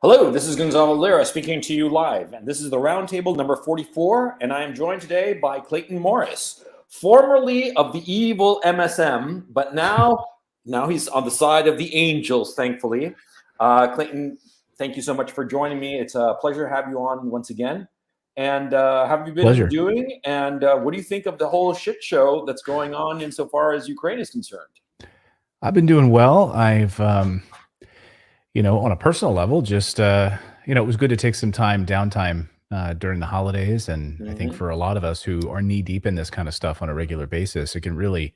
Hello, this is Gonzalo Lira speaking to you live, and this is the roundtable number 44, and I am joined today by Clayton Morris, formerly of the evil MSM, but now he's on the side of the angels, thankfully. Clayton, thank you so much for joining me. It's a pleasure to have you on once again. And how have you been Pleasure. doing? And what do you think of the whole shit show that's going on insofar as Ukraine is concerned? I've been doing well. I've, on a personal level, just, it was good to take some downtime during the holidays. And I think Mhm. for a lot of us who are knee deep in this kind of stuff on a regular basis, it can really,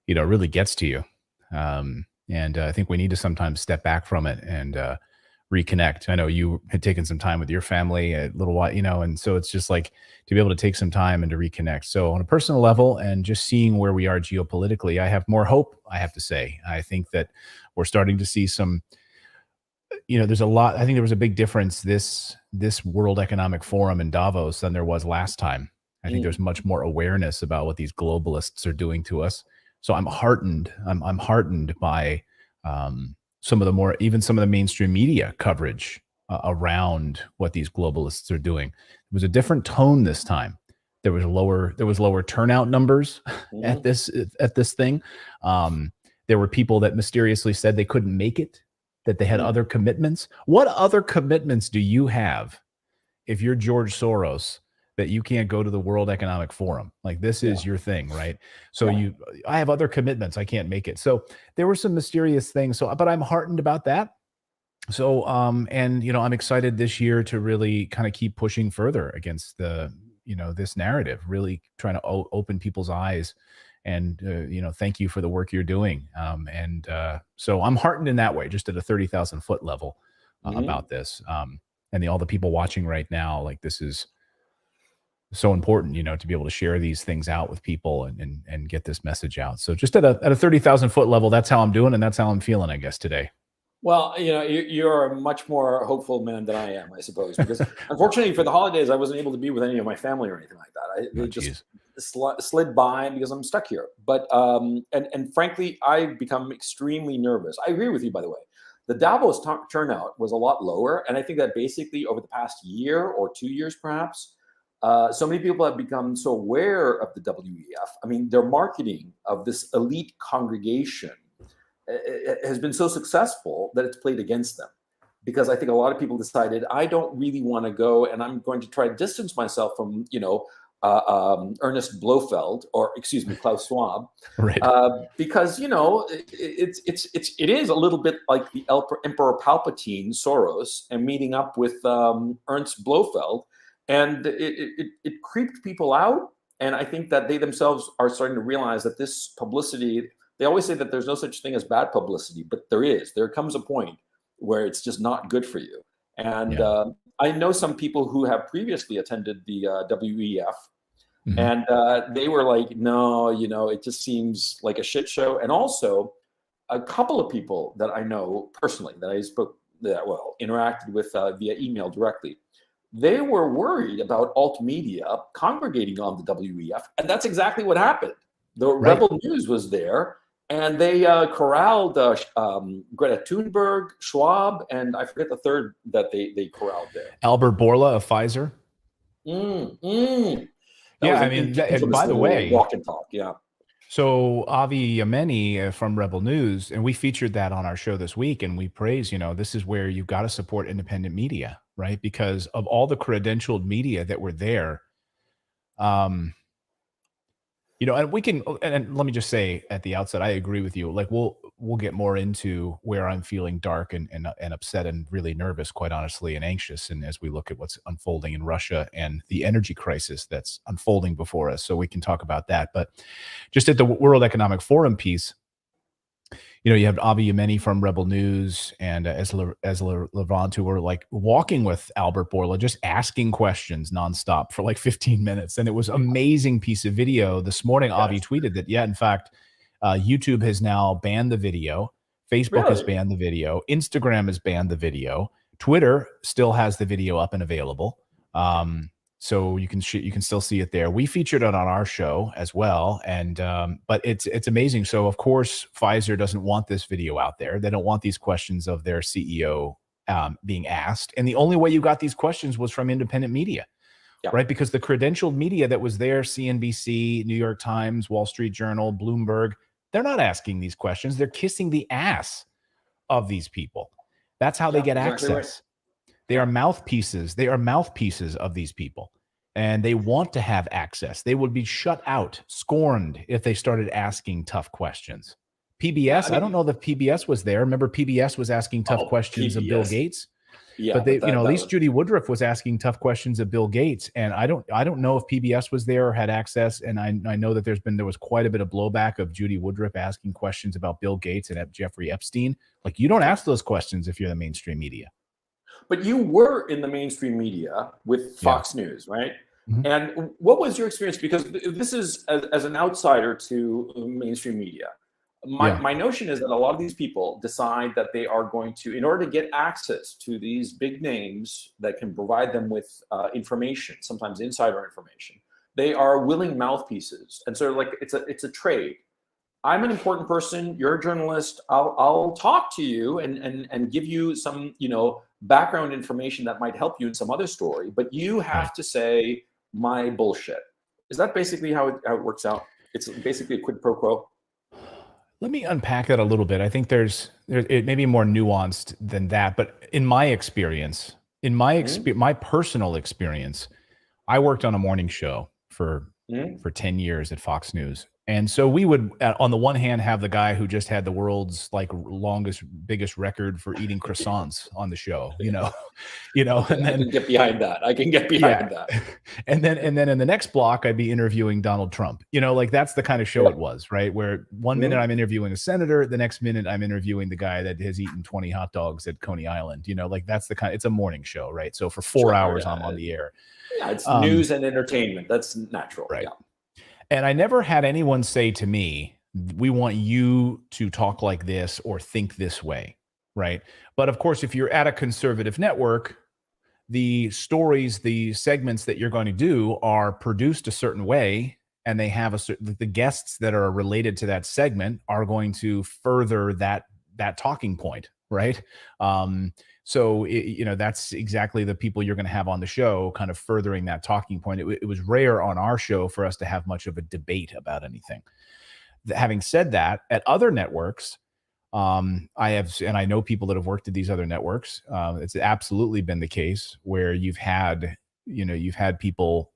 really gets to you. And I think we need to sometimes step back from it and reconnect. I know you had taken some time with your family a little while, and so it's just like to be able to take some time and to reconnect. So on a personal level and just seeing where we are geopolitically, I have more hope, I have to say. I think that we're starting to see some, there's a lot. I think there was a big difference this World Economic Forum in Davos than there was last time. I think there's Mm. much more awareness about what these globalists are doing to us. So I'm heartened. I'm heartened by some of the even some of the mainstream media coverage around what these globalists are doing. It was a different tone this time. There was lower turnout numbers at Mhm. this thing. There were people that mysteriously said they couldn't make it, that they had Mm. other commitments. What other commitments do you have if you're George Soros that you can't go to the World Economic Forum? Like, this Yeah. is your thing, right? So Yeah. I have other commitments. I can't make it. So there were some mysterious things. So, but I'm heartened about that. So, and I'm excited this year to really kind of keep pushing further against this narrative, really trying to open people's eyes. And thank you for the work you're doing. And so I'm heartened in that way, just at a 30,000 foot level Mhm. about this. And all the people watching right now, like, this is so important, to be able to share these things out with people and get this message out. So just at a 30,000 foot level, that's how I'm doing, and that's how I'm feeling, I guess, today. Well, you're a much more hopeful man than I am, I suppose, because unfortunately for the holidays, I wasn't able to be with any of my family or anything like that. Oh, They just geez. slid by because I'm stuck here. But and frankly, I've become extremely nervous. I agree with you, by the way. The Davos turnout was a lot lower, and I think that basically over the past year or 2 years, perhaps, so many people have become so aware of the WEF. I mean, their marketing of this elite congregation has been so successful that it's played against them, because I think a lot of people decided I don't really want to go, and I'm going to try to distance myself from Ernest Blofeld, or excuse me, Klaus Schwab, Right. because it is a little bit like the Emperor Palpatine, Soros, and meeting up with Ernst Blofeld, and it creeped people out. And I think that they themselves are starting to realize that this publicity, they always say that there's no such thing as bad publicity, but there is. There comes a point where it's just not good for you. And Yeah. I know some people who have previously attended the WEF, Mhm. and they were like, no, it just seems like a shit show. And also, a couple of people that I know personally, that I spoke, that interacted with via email directly, they were worried about alt media congregating on the WEF, and that's exactly what happened. The Right. Rebel News was there, and they corralled Greta Thunberg, Schwab, and I forget the third that they corralled there. Albert Bourla of Pfizer. Mm, mm. That Yeah, was I an mean, and infamous by the little way, walk and talk. Yeah. so Avi Yemeni from Rebel News, and we featured that on our show this week, and we praise, this is where you've got to support independent media, right? Because of all the credentialed media that were there, um, and we can, and let me just say at the outset, I agree with you. Like, we'll get more into where I'm feeling dark and upset and really nervous, quite honestly, and anxious. And as we look at what's unfolding in Russia and the energy crisis that's unfolding before us, so we can talk about that. But just at the World Economic Forum piece, you have Avi Yemeni from Rebel News and Ezra Levant, who were like walking with Albert Bourla, just asking questions nonstop for like 15 minutes. And it was amazing piece of video. This morning, Avi Yes. tweeted that, yeah, in fact, YouTube has now banned the video. Facebook has Really? banned the video. Instagram has banned the video. Twitter still has the video up and available. So you can still see it there. We featured it on our show as well, and but it's amazing. So of course Pfizer doesn't want this video out there. They don't want these questions of their CEO being asked. And the only way you got these questions was from independent media, right? Because the credentialed media that was there, CNBC, New York Times, Wall Street Journal, Bloomberg, they're not asking these questions. They're kissing the ass of these people. That's how they get access. Right. They are mouthpieces. They are mouthpieces of these people. And they want to have access. They would be shut out, scorned if they started asking tough questions. PBS, I don't know that PBS was there. Remember, PBS was asking tough questions of Bill Gates. Yeah, but they, at least Judy Woodruff was asking tough questions of Bill Gates, and I don't know if PBS was there or had access. And I know that there was quite a bit of blowback of Judy Woodruff asking questions about Bill Gates and Jeffrey Epstein. Like, you don't ask those questions if you're the mainstream media. But you were in the mainstream media with Fox News, right? Mm-hmm. And what was your experience? Because this is as an outsider to mainstream media. My notion is that a lot of these people decide that they are going to, in order to get access to these big names that can provide them with information, sometimes insider information, they are willing mouthpieces. And so, like, it's a trade. I'm an important person. You're a journalist. I'll talk to you and give you some, background information that might help you in some other story. But you have to say my bullshit. Is that basically how it works out? It's basically a quid pro quo. Let me unpack that a little bit. I think it may be more nuanced than that, but in my experience, my personal experience, I worked on a morning show for 10 years at Fox News. And so we would, on the one hand, have the guy who just had the world's biggest record for eating croissants on the show, and then I can get behind that. I can get behind that. And then in the next block, I'd be interviewing Donald Trump. That's the kind of show it was, right? Where one minute I'm interviewing a senator, the next minute I'm interviewing the guy that has eaten 20 hot dogs at Coney Island. That's it's a morning show, right? So for 4 hours I'm on the air. Yeah, it's news and entertainment. That's natural, right? Yeah. And I never had anyone say to me, we want you to talk like this or think this way, right? But of course, if you're at a conservative network, the stories, the segments that you're going to do are produced a certain way, and they have the guests that are related to that segment are going to further that talking point, right? So, that's exactly the people you're going to have on the show, kind of furthering that talking point. It was rare on our show for us to have much of a debate about anything. Having said that, at other networks, I know people that have worked at these other networks. It's absolutely been the case where you've had people,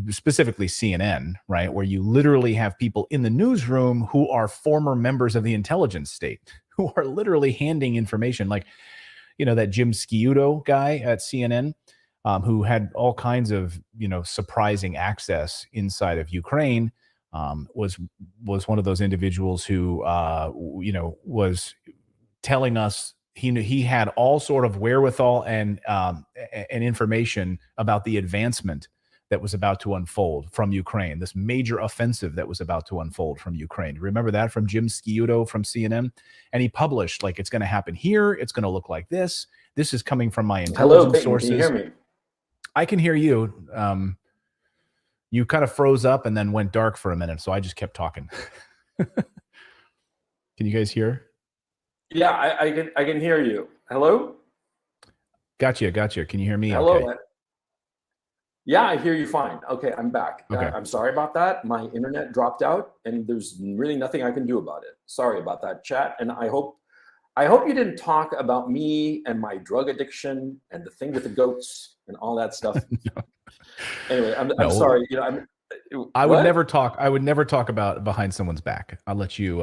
specifically CNN, right, where you literally have people in the newsroom who are former members of the intelligence state, who are literally handing information, like, that Jim Sciutto guy at CNN, who had all kinds of, surprising access inside of Ukraine, was one of those individuals who, was telling us he had all sort of wherewithal and information about the advancement that was about to unfold from Ukraine, this major offensive that was about to unfold from Ukraine. Remember that from Jim Sciutto from CNN? And he published, like, it's going to happen here. It's going to look like this. This is coming from my intelligence sources. Can you hear me? I can hear you. You kind of froze up and then went dark for a minute, so I just kept talking. Can you guys hear? Yeah, I can hear you. Hello? Gotcha. Can you hear me? Hello. Okay. Yeah, I hear you fine. Okay, I'm back. Okay. I'm sorry about that. My internet dropped out, and there's really nothing I can do about it. Sorry about that, chat. And I hope you didn't talk about me and my drug addiction and the thing with the goats and all that stuff. No. Anyway, I'm sorry. I would never talk about behind someone's back. I'll let you.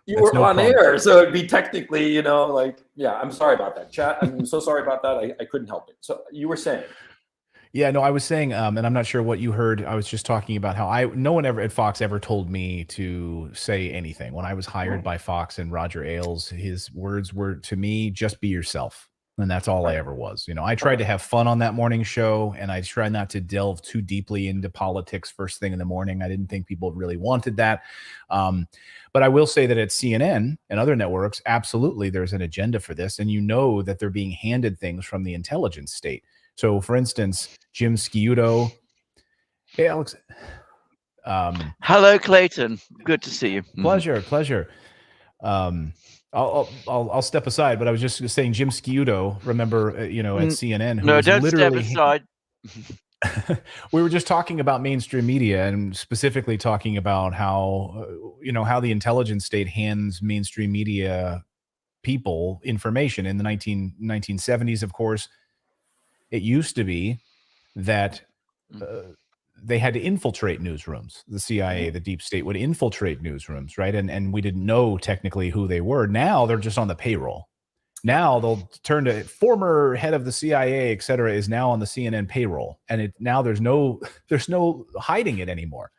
You were on air, so it'd be technically, I'm sorry about that, chat. I'm so sorry about that. I couldn't help it. So you were saying. Yeah, no, I was saying, and I'm not sure what you heard. I was just talking about how no one ever at Fox ever told me to say anything. When I was hired by Fox and Roger Ailes, his words were to me, just be yourself. And that's all I ever was. I tried to have fun on that morning show, and I tried not to delve too deeply into politics first thing in the morning. I didn't think people really wanted that. But I will say that at CNN and other networks, absolutely, there's an agenda for this. And that they're being handed things from the intelligence state. So, for instance, Jim Sciutto. Hey, Alex. Hello, Clayton. Good to see you. Pleasure. I'll step aside, but I was just saying Jim Sciutto, remember, at CNN, who No, was don't step literally aside. we were just talking about mainstream media and specifically talking about how, how the intelligence state hands mainstream media people information in the 1970s. Of course, it used to be that uh, they had to infiltrate newsrooms. The CIA, the deep state would infiltrate newsrooms, right? And we didn't know technically who they were. Now they're just on the payroll. Now they'll turn to former head of the CIA, et cetera, is now on the CNN payroll. And now there's no hiding it anymore.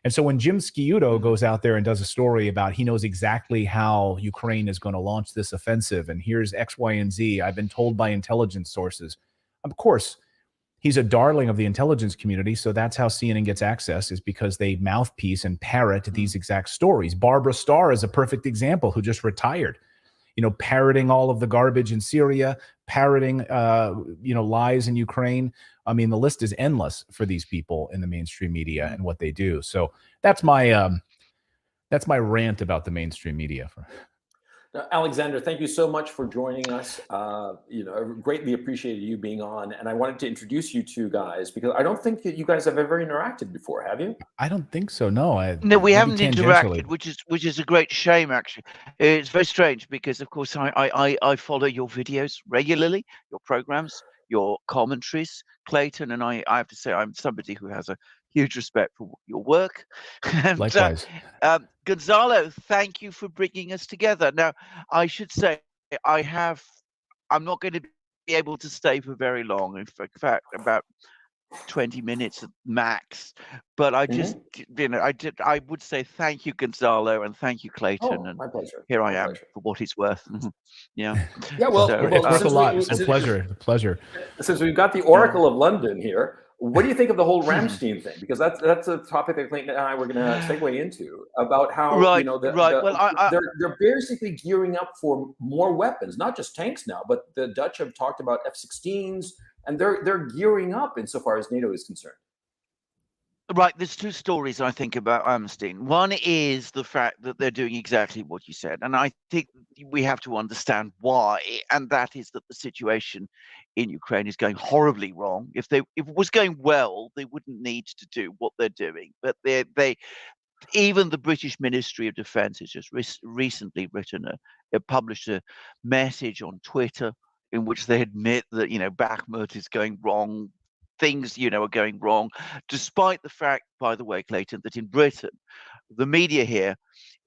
And so when Jim Sciutto goes out there and does a story about he knows exactly how Ukraine is going to launch this offensive, and here's X, Y, and Z, I've been told by intelligence sources. Of course, he's a darling of the intelligence community, so that's how CNN gets access, is because they mouthpiece and parrot these exact stories. Barbara Starr is a perfect example, who just retired, parroting all of the garbage in Syria, parroting, lies in Ukraine. I mean, the list is endless for these people in the mainstream media and what they do. So that's my rant about the mainstream media. Now, Alexander, thank you so much for joining us. I greatly appreciated you being on, and I wanted to introduce you two guys because I don't think that you guys have ever interacted before, have you? I don't think so. No, No, we haven't tangentially. interacted, which is a great shame. Actually, it's very strange because, of course, I follow your videos regularly, your programs, your commentaries, Clayton, and I have to say I'm somebody who has a huge respect for your work. And, Likewise. Gonzalo, thank you for bringing us together. Now, I should say I'm not going to be able to stay for very long. In fact, about 20 minutes max, but I just I would say thank you, Gonzalo, and thank you, Clayton, and my pleasure. here I My am pleasure. for what it's worth. Yeah. Well, So, It's worth a lot. since It's a pleasure. Since we've got the Oracle of London here, what do you think of the whole Ramstein thing? Because that's a topic that Clayton and I were going to segue into, about how right. Well, they're basically gearing up for more weapons, not just tanks now, but the Dutch have talked about F-16s, and they're gearing up insofar as NATO is concerned. Right, there's two stories I think about Ramstein. One is the fact that they're doing exactly what you said, and I think we have to understand why, and that is that the situation in Ukraine is going horribly wrong. If it was going well, they wouldn't need to do what they're doing. But they even the British Ministry of Defence has just recently published a message on Twitter in which they admit that Bakhmut is going wrong. Things are going wrong, despite the fact, by the way, Clayton, that in Britain the media here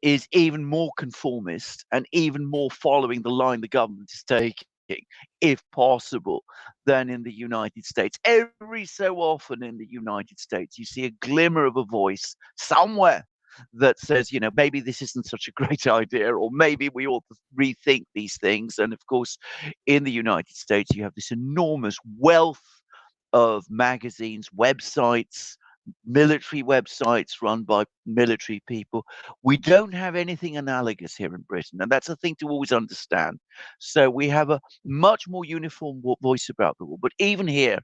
is even more conformist and even more following the line the government is taking, if possible, than in the United States. Every so often in the United States you see a glimmer of a voice somewhere that says, maybe this isn't such a great idea, or maybe we ought to rethink these things. And of course, in the United States you have this enormous wealth of magazines, websites, military websites run by military people. We don't have anything analogous here in Britain, and that's a thing to always understand. So we have a much more uniform voice about the war. But even here,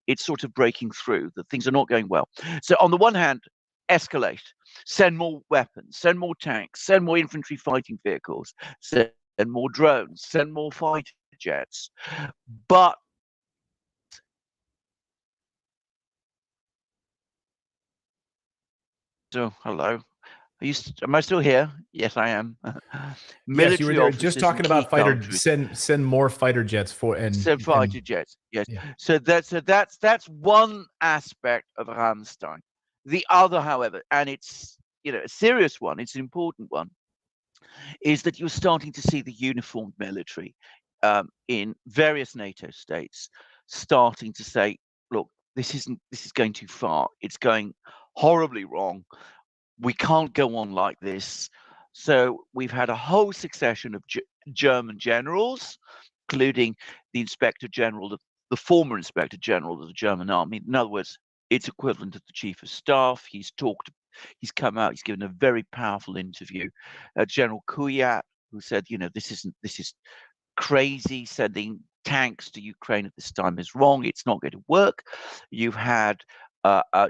it's sort of breaking through that things are not going well. So on the one hand, escalate, send more weapons, send more tanks, send more infantry fighting vehicles, send more drones, send more fighter jets. But so, hello. Am I still here? Yes, I am. Yes, you were there just talking about send more fighter jets send fighter jets. Yes. Yeah. So that's one aspect of Ramstein. The other, however, and it's a serious one, it's an important one, is that you're starting to see the uniformed military in various NATO states starting to say, look, this is going too far. It's going horribly wrong. We can't go on like this. So we've had a whole succession of German generals, including the Inspector General, the former Inspector General of the German Army. In other words, it's equivalent to the Chief of Staff. He's come out, he's given a very powerful interview. General Kuyat, who said, this is crazy. Sending tanks to Ukraine at this time is wrong. It's not going to work. You've had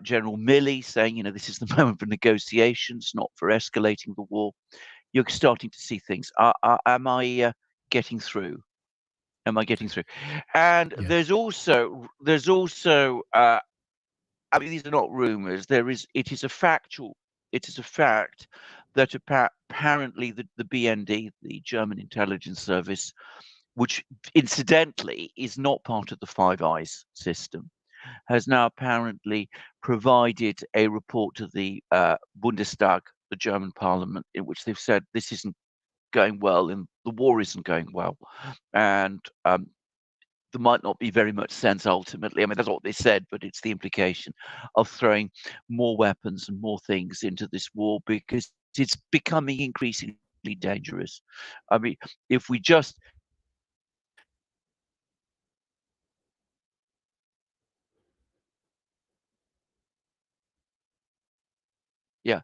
General Milley saying, this is the moment for negotiations, not for escalating the war. you're starting to see things. Am I getting through? Am I getting through? And Yeah. there's also I mean, these are not rumors. It is a fact that apparently the BND, the German intelligence service, which incidentally is not part of the Five Eyes system, has now apparently provided a report to the Bundestag, the German parliament, in which they've said this isn't going well and the war isn't going well. And there might not be very much sense ultimately. I mean, that's what they said, but it's the implication of throwing more weapons and more things into this war because it's becoming increasingly dangerous. I mean, if we just yeah,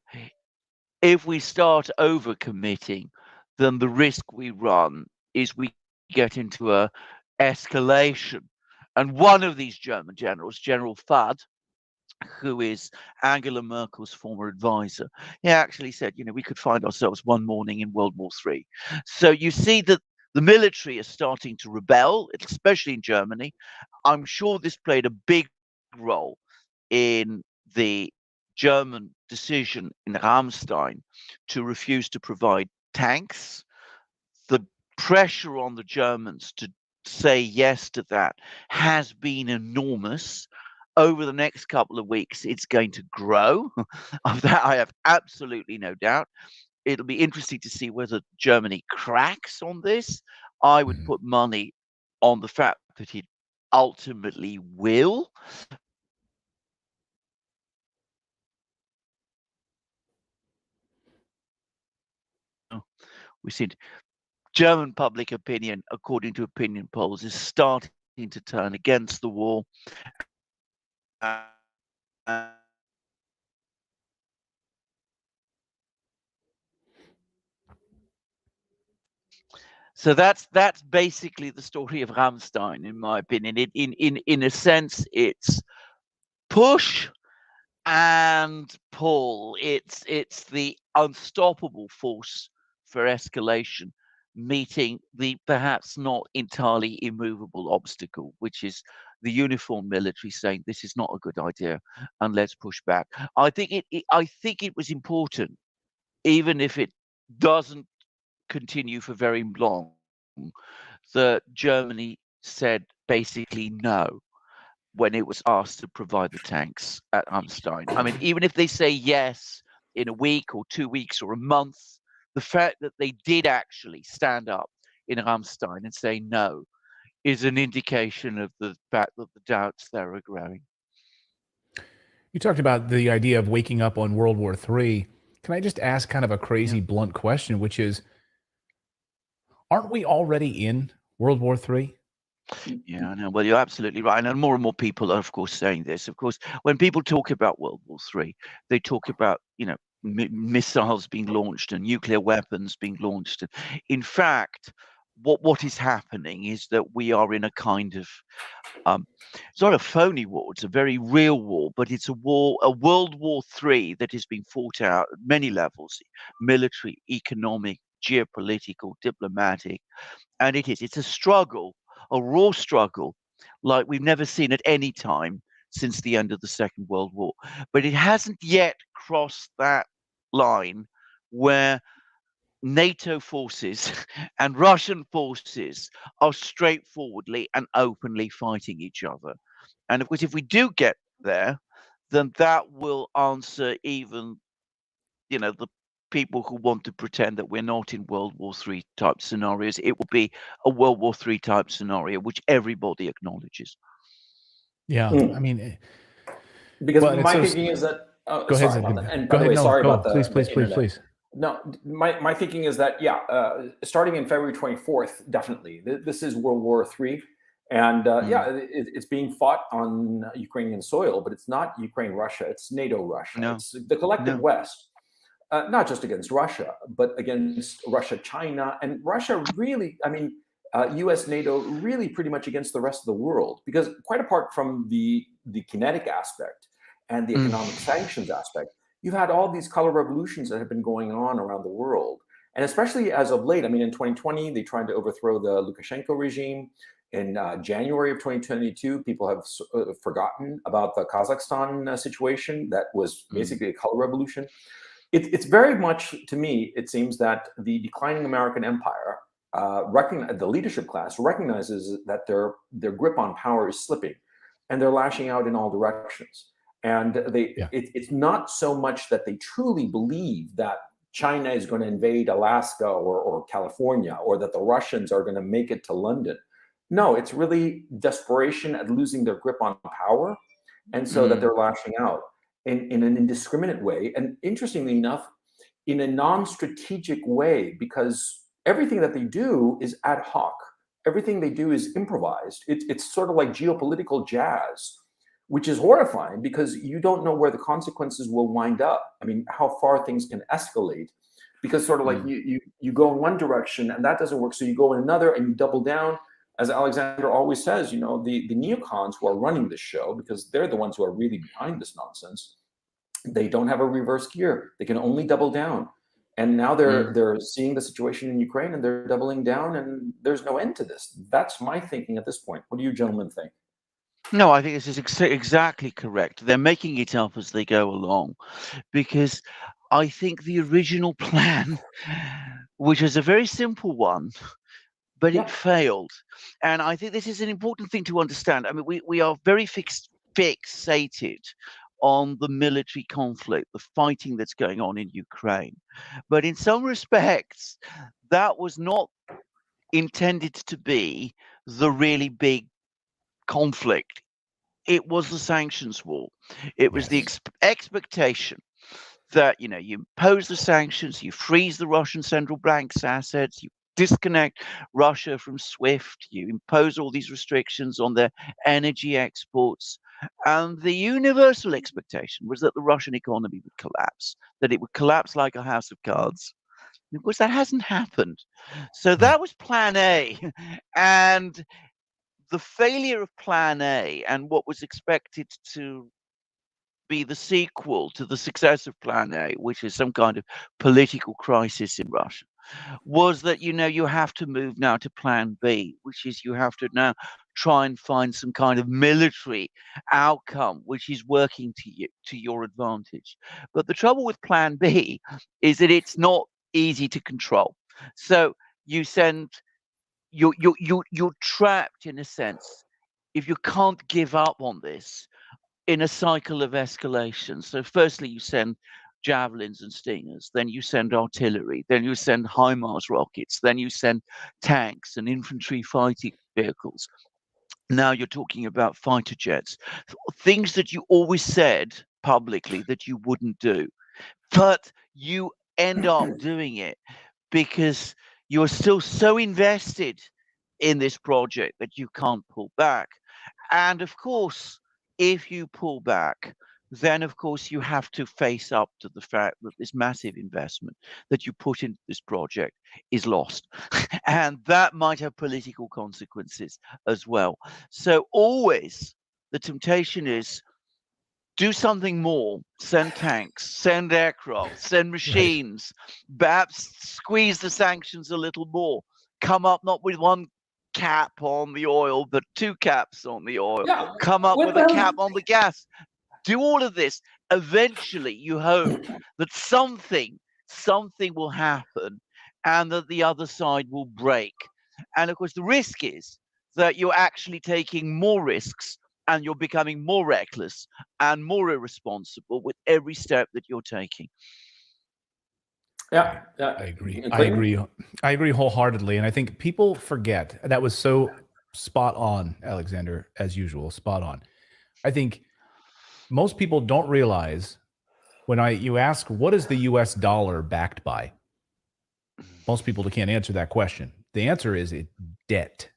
if we start overcommitting, then the risk we run is we get into a escalation. And one of these German generals, General Fudd, who is Angela Merkel's former advisor, he actually said, we could find ourselves one morning in World War III. So you see that the military is starting to rebel, especially in Germany. I'm sure this played a big role in the German decision in Ramstein to refuse to provide tanks. The pressure on the Germans to say yes to that has been enormous. Over the next couple of weeks, it's going to grow. Of that, I have absolutely no doubt. It'll be interesting to see whether Germany cracks on this. I would put money on the fact that it ultimately will. We see German public opinion, according to opinion polls, is starting to turn against the war. So that's basically the story of Ramstein, in my opinion. In a sense, it's push and pull. It's the unstoppable force for escalation meeting the perhaps not entirely immovable obstacle, which is the uniformed military saying this is not a good idea and let's push back. I think it was important, even if it doesn't continue for very long, that Germany said basically no when it was asked to provide the tanks at Ramstein. I mean, even if they say yes in a week or 2 weeks or a month, the fact that they did actually stand up in Ramstein and say no is an indication of the fact that the doubts there are growing. You talked about the idea of waking up on World War III. Can I just ask kind of a crazy, blunt question, which is, aren't we already in World War III? Yeah, no, well, you're absolutely right. And more people are, of course, saying this. Of course, when people talk about World War III, they talk about, missiles being launched and nuclear weapons being launched. In fact, what is happening is that we are in a kind of it's not a phony war, it's a very real war, but it's a World War III that is being fought out at many levels: military, economic, geopolitical, diplomatic. And it's a struggle, a raw struggle, like we've never seen at any time since the end of the Second World War. But it hasn't yet crossed that line where NATO forces and Russian forces are straightforwardly and openly fighting each other. And of course, if we do get there, then that will answer even, the people who want to pretend that we're not in World War III type scenarios. It will be a World War III type scenario, which everybody acknowledges. Yeah, I mean, because my thinking is that. Go sorry ahead. about that. And Go by the ahead. way, No, sorry go. about the Please. No, my thinking is that starting in February 24th, definitely this is World War III, and it's being fought on Ukrainian soil, but it's not Ukraine Russia, it's NATO Russia, it's the collective West, not just against Russia, but against Russia, China, and Russia. Really, I mean, U.S. NATO really pretty much against the rest of the world, because quite apart from the kinetic aspect and the economic sanctions aspect, you've had all these color revolutions that have been going on around the world. And especially as of late, I mean, in 2020, they tried to overthrow the Lukashenko regime. In January of 2022, people have forgotten about the Kazakhstan situation. That was basically a color revolution. It's very much, to me, it seems that the declining American empire, the leadership class recognizes that their grip on power is slipping, and they're lashing out in all directions. And it's not so much that they truly believe that China is going to invade Alaska or California, or that the Russians are going to make it to London. No, it's really desperation at losing their grip on power, and so that they're lashing out in an indiscriminate way. And interestingly enough, in a non-strategic way, because everything that they do is ad hoc. Everything they do is improvised. It's sort of like geopolitical jazz, which is horrifying because you don't know where the consequences will wind up. I mean, how far things can escalate, because sort of like you go in one direction and that doesn't work, so you go in another and you double down. As Alexander always says, the neocons who are running this show, because they're the ones who are really behind this nonsense, they don't have a reverse gear. They can only double down. And now they're seeing the situation in Ukraine and they're doubling down, and there's no end to this. That's my thinking at this point. What do you gentlemen think? No, I think this is exactly correct. They're making it up as they go along, because I think the original plan, which was a very simple one, but it failed. And I think this is an important thing to understand. I mean, we are very fixated on the military conflict, the fighting that's going on in Ukraine. But in some respects, that was not intended to be the really big conflict. It was the sanctions war. It was the expectation that, you impose the sanctions, you freeze the Russian central bank's assets, you disconnect Russia from SWIFT, you impose all these restrictions on their energy exports. And the universal expectation was that the Russian economy would collapse, that it would collapse like a house of cards. And of course, that hasn't happened. So that was plan A. And the failure of plan A and what was expected to be the sequel to the success of plan A, which is some kind of political crisis in Russia, was that, you have to move now to plan B, which is you have to now try and find some kind of military outcome which is working to your advantage. But the trouble with plan B is that it's not easy to control. So you're trapped in a sense if you can't give up on this in a cycle of escalation. So firstly, you send javelins and stingers, then you send artillery, then you send HIMARS rockets, then you send tanks and infantry fighting vehicles. Now you're talking about fighter jets, things that you always said publicly that you wouldn't do, but you end up doing it because you're still so invested in this project that you can't pull back. And of course, if you pull back, then of course you have to face up to the fact that this massive investment that you put into this project is lost. And that might have political consequences as well. So always the temptation is do something more, send tanks, send aircraft, send machines, perhaps squeeze the sanctions a little more, come up not with one cap on the oil, but two caps on the oil, come up with a cap on the gas. Do all of this. Eventually, you hope that something will happen and that the other side will break. And of course, the risk is that you're actually taking more risks and you're becoming more reckless and more irresponsible with every step that you're taking. Yeah, I agree. I agree wholeheartedly. And I think people forget. That was so spot on, Alexander, as usual, spot on. I think most people don't realize when you ask, what is the US dollar backed by? Most people can't answer that question. The answer is debt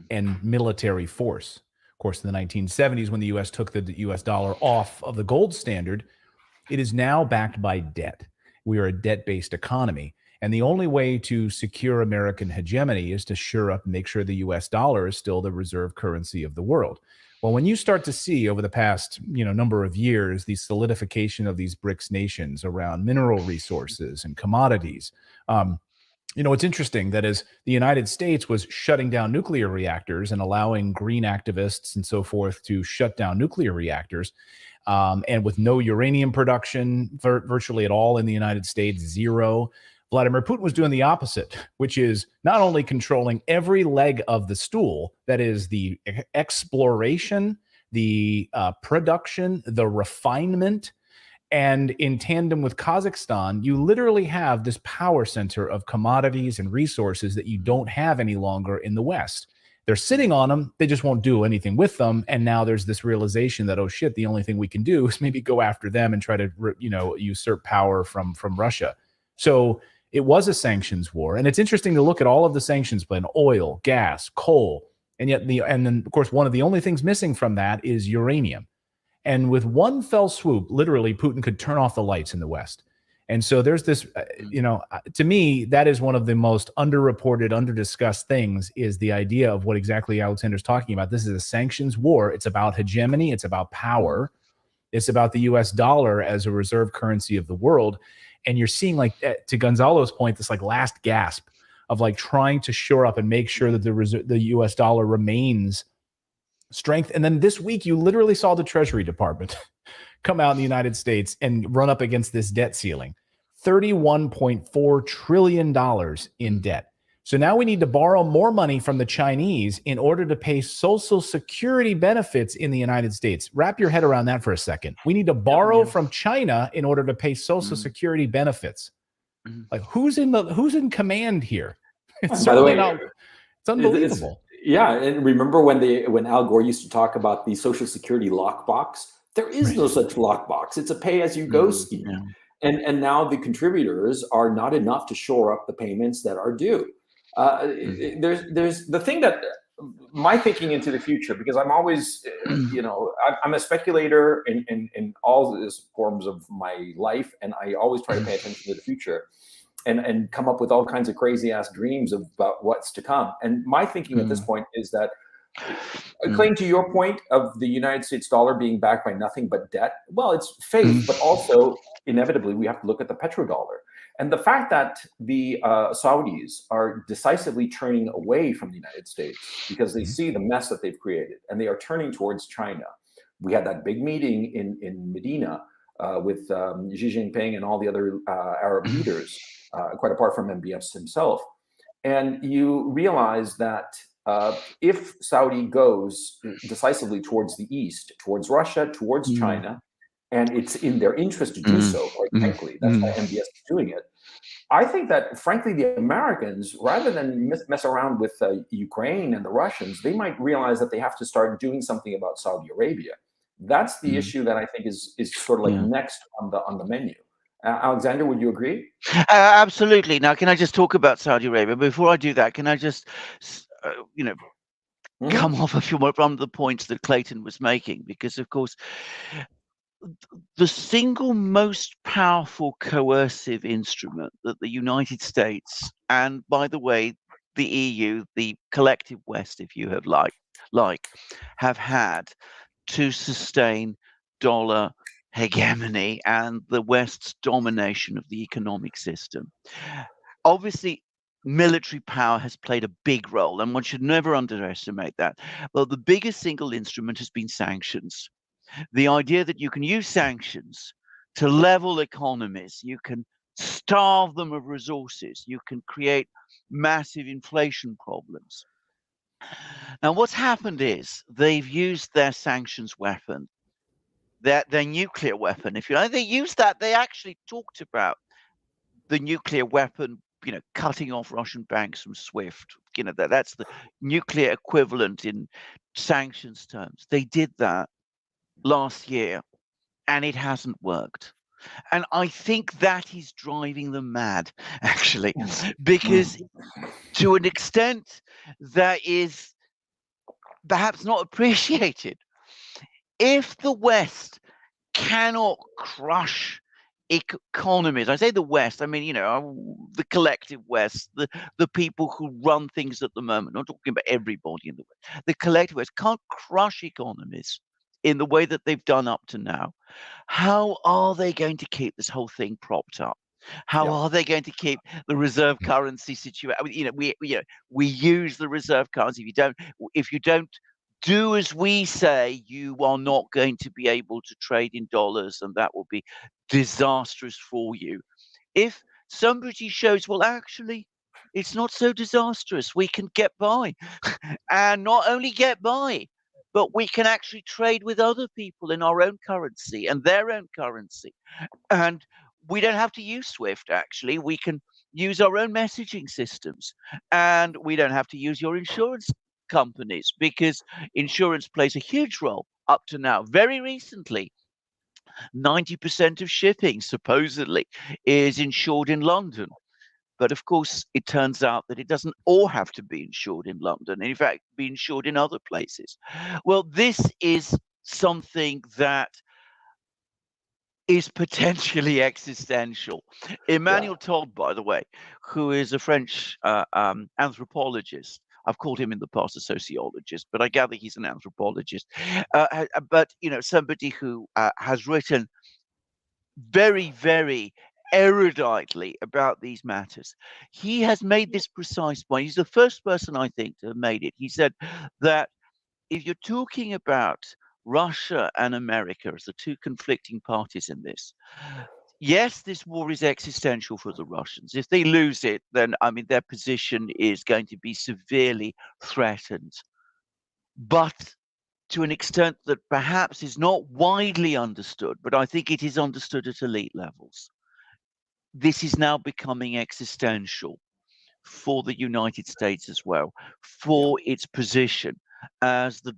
and military force. Of course, in the 1970s, when the US took the US dollar off of the gold standard, it is now backed by debt. We are a debt-based economy. And the only way to secure American hegemony is to shore up and make sure the US dollar is still the reserve currency of the world. Well, when you start to see over the past, number of years, the solidification of these BRICS nations around mineral resources and commodities, it's interesting that as the United States was shutting down nuclear reactors and allowing green activists and so forth to shut down nuclear reactors, and with no uranium production virtually at all in the United States, zero, Vladimir Putin was doing the opposite, which is not only controlling every leg of the stool, that is the exploration, the production, the refinement, and in tandem with Kazakhstan, you literally have this power center of commodities and resources that you don't have any longer in the West. They're sitting on them. They just won't do anything with them. And now there's this realization that, oh, shit, the only thing we can do is maybe go after them and try to, usurp power from Russia. So it was a sanctions war. And it's interesting to look at all of the sanctions plan: oil, gas, coal. And yet and then, of course, one of the only things missing from that is uranium. And with one fell swoop, literally, Putin could turn off the lights in the West. And so there's this, to me, that is one of the most underreported, underdiscussed things, is the idea of what exactly Alexander's talking about. This is a sanctions war. It's about hegemony. It's about power. It's about the US dollar as a reserve currency of the world. And you're seeing, like, to Gonzalo's point, this like last gasp of like trying to shore up and make sure that the US dollar remains strength. And then this week, you literally saw the Treasury Department come out in the United States and run up against this debt ceiling, $31.4 trillion in debt. So now we need to borrow more money from the Chinese in order to pay Social Security benefits in the United States. Wrap your head around that for a second. We need to borrow from China in order to pay Social Security benefits. Like, who's in command here? It's certainly not. It's unbelievable. Yeah, and remember when Al Gore used to talk about the Social Security lockbox? There is no such lockbox. It's a pay-as-you-go scheme. Yeah. And now the contributors are not enough to shore up the payments that are due. There's the thing that my thinking into the future, because I'm always, I'm a speculator in all these forms of my life, and I always try to pay attention to the future. And come up with all kinds of crazy ass dreams about what's to come. And my thinking at this point is that, Clayton, to your point of the United States dollar being backed by nothing but debt, well, it's faith, but also inevitably we have to look at the petrodollar. And the fact that the Saudis are decisively turning away from the United States because they see the mess that they've created, and they are turning towards China. We had that big meeting in Medina with Xi Jinping and all the other Arab leaders, quite apart from MBS himself. And you realize that if Saudi goes decisively towards the east, towards Russia, towards China, and it's in their interest to do so, quite frankly, that's why MBS is doing it. I think that, frankly, the Americans, rather than mess around with Ukraine and the Russians, they might realize that they have to start doing something about Saudi Arabia. That's the issue that I think is sort of like next on the menu. Alexander, would you agree? Absolutely. Now, can I just talk about Saudi Arabia? Before I do that, can I just, come off a few more from the points that Clayton was making? Because, of course, the single most powerful coercive instrument that the United States, and by the way, the EU, the collective West, if you have have had to sustain dollar hegemony and the West's domination of the economic system. Obviously, military power has played a big role, and one should never underestimate that. Well, the biggest single instrument has been sanctions. The idea that you can use sanctions to level economies, you can starve them of resources, you can create massive inflation problems. Now, what's happened is they've used their sanctions weapon, their nuclear weapon, if you like. They used that. They actually talked about the nuclear weapon, cutting off Russian banks from SWIFT. That's the nuclear equivalent in sanctions terms. They did that last year, and it hasn't worked. And I think that is driving them mad, actually, because to an extent that is perhaps not appreciated. If the West cannot crush economies, I say the West, I mean, you know, the collective West, the people who run things at the moment, not talking about everybody in the West, the collective West can't crush economies in the way that they've done up to now, how are they going to keep this whole thing propped up? How are they going to keep the reserve currency situation? I mean, you know, we use the reserve currency. If you don't do as we say, you are not going to be able to trade in dollars, and that will be disastrous for you. If somebody shows, well, actually, it's not so disastrous, we can get by, and not only get by, but we can actually trade with other people in our own currency and their own currency. And we don't have to use Swift, actually. We can use our own messaging systems. And we don't have to use your insurance companies, because insurance plays a huge role up to now. Very recently, 90% of shipping supposedly is insured in London. But of course, it turns out that it doesn't all have to be insured in London, and in fact, be insured in other places. Well, this is something that is potentially existential. Emmanuel Todd, by the way, who is a French anthropologist, I've called him in the past a sociologist, but I gather he's an anthropologist. But you know, somebody who has written very, very eruditely about these matters. He has made this precise point. He's the first person, I think, to have made it. He said that if you're talking about Russia and America as the two conflicting parties in this, yes, this war is existential for the Russians. If they lose it, then, I mean, their position is going to be severely threatened. But to an extent that perhaps is not widely understood, but I think it is understood at elite levels, this is now becoming existential for the United States as well, for its position as the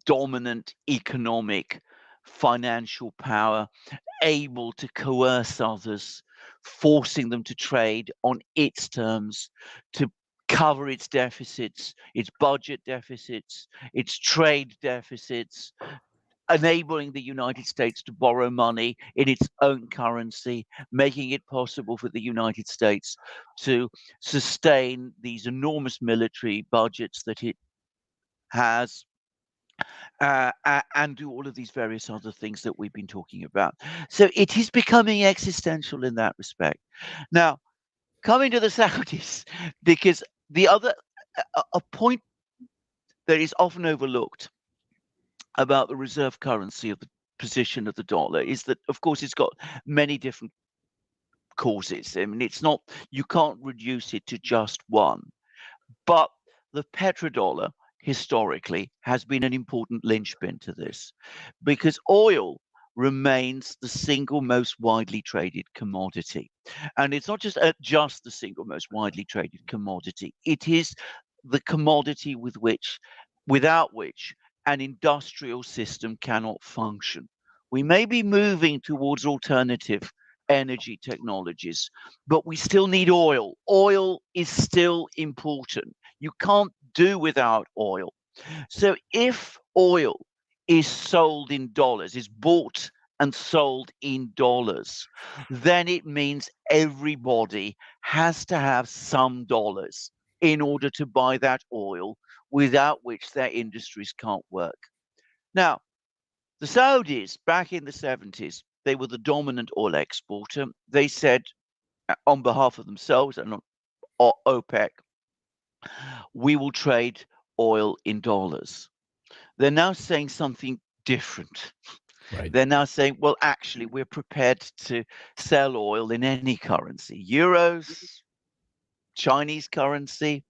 dominant economic financial power, able to coerce others, forcing them to trade on its terms, to cover its deficits, its budget deficits, its trade deficits, enabling the United States to borrow money in its own currency, making it possible for the United States to sustain these enormous military budgets that it has, and do all of these various other things that we've been talking about. So it is becoming existential in that respect. Now, coming to the Saudis, because the other a point that is often overlooked about the reserve currency of the position of the dollar is that, of course, it's got many different causes. I mean, it's not, you can't reduce it to just one. But the petrodollar historically has been an important linchpin to this, because oil remains the single most widely traded commodity. And it's not just the single most widely traded commodity. It is the commodity without which an industrial system cannot function. We may be moving towards alternative energy technologies, but we still need oil. Oil is still important. You can't do without oil. So if oil is sold in dollars, is bought and sold in dollars, then it means everybody has to have some dollars in order to buy that oil, without which their industries can't work. Now, the Saudis, back in the 70s, they were the dominant oil exporter. They said, on behalf of themselves and on OPEC, we will trade oil in dollars. They're now saying something different. Right. They're now saying, well, actually, we're prepared to sell oil in any currency, euros, Chinese currency.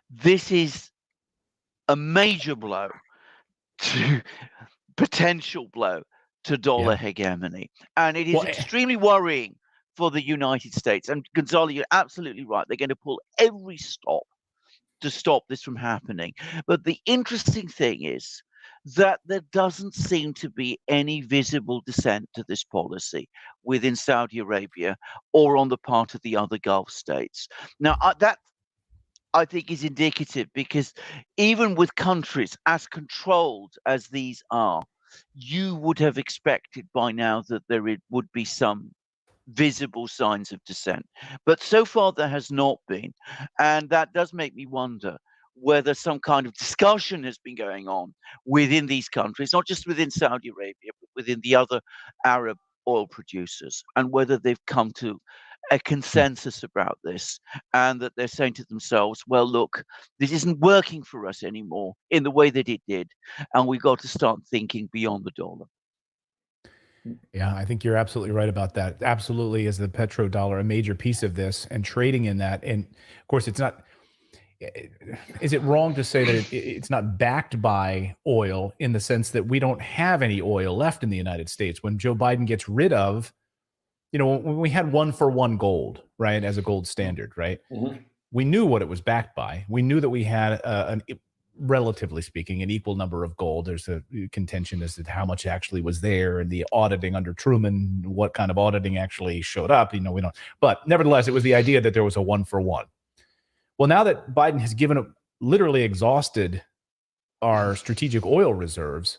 This is a major blow to potential blow to dollar hegemony. And it is extremely worrying for the United States. And Gonzalo, you're absolutely right. They're going to pull every stop to stop this from happening. But the interesting thing is that there doesn't seem to be any visible dissent to this policy within Saudi Arabia or on the part of the other Gulf states. Now, that I think is indicative, because even with countries as controlled as these are, you would have expected by now that would be some visible signs of dissent. But so far, there has not been. And that does make me wonder whether some kind of discussion has been going on within these countries, not just within Saudi Arabia, but within the other Arab oil producers, and whether they've come to a consensus about this, and that they're saying to themselves, well, look, this isn't working for us anymore in the way that it did, and we've got to start thinking beyond the dollar. Yeah, I think you're absolutely right about that. Absolutely, is the petrodollar a major piece of this and trading in that? And of course, it's not. Is it wrong to say that it's not backed by oil in the sense that we don't have any oil left in the United States? When Joe Biden gets rid of, when we had 1-for-1 gold, right, as a gold standard, right? Mm-hmm. We knew what it was backed by. We knew that we had relatively speaking, an equal number of gold. There's a contention as to how much actually was there, and the auditing under Truman, what kind of auditing actually showed up. We don't. But nevertheless, it was the idea that there was a 1-for-1. Well, now that Biden has literally exhausted our strategic oil reserves,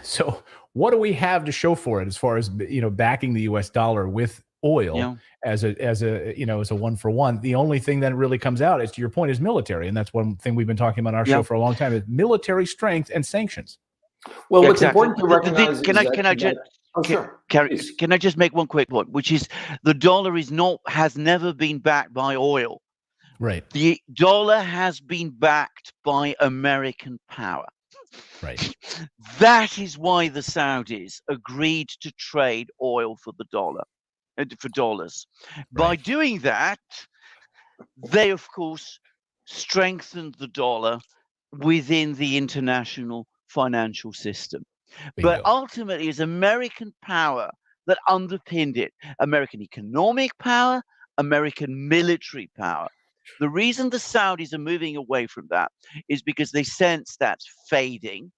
so what do we have to show for it as far as backing the U.S. dollar with oil as a 1-for-1? The only thing that really comes out, is to your point, is military, and that's one thing we've been talking about on our show for a long time: is military strength and sanctions. Well, what's important to recognize can I just make one quick point, which is the dollar has never been backed by oil. Right. The dollar has been backed by American power. Right. That is why the Saudis agreed to trade oil for the dollar, for dollars. Right. By doing that, they, of course, strengthened the dollar within the international financial system. Bingo. But ultimately, it's American power that underpinned it. American economic power, American military power. The reason the Saudis are moving away from that is because they sense that's fading,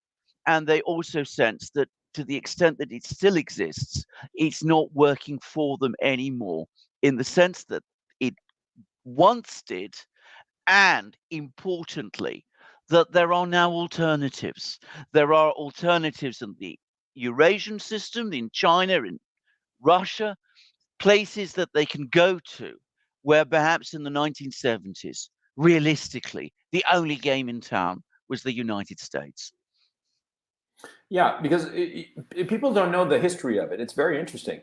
and they also sense that to the extent that it still exists, it's not working for them anymore in the sense that it once did, and importantly, that there are now alternatives. There are alternatives in the Eurasian system, in China, in Russia, places that they can go to, where perhaps in the 1970s, realistically, the only game in town was the United States. Yeah, because people don't know the history of it. It's very interesting.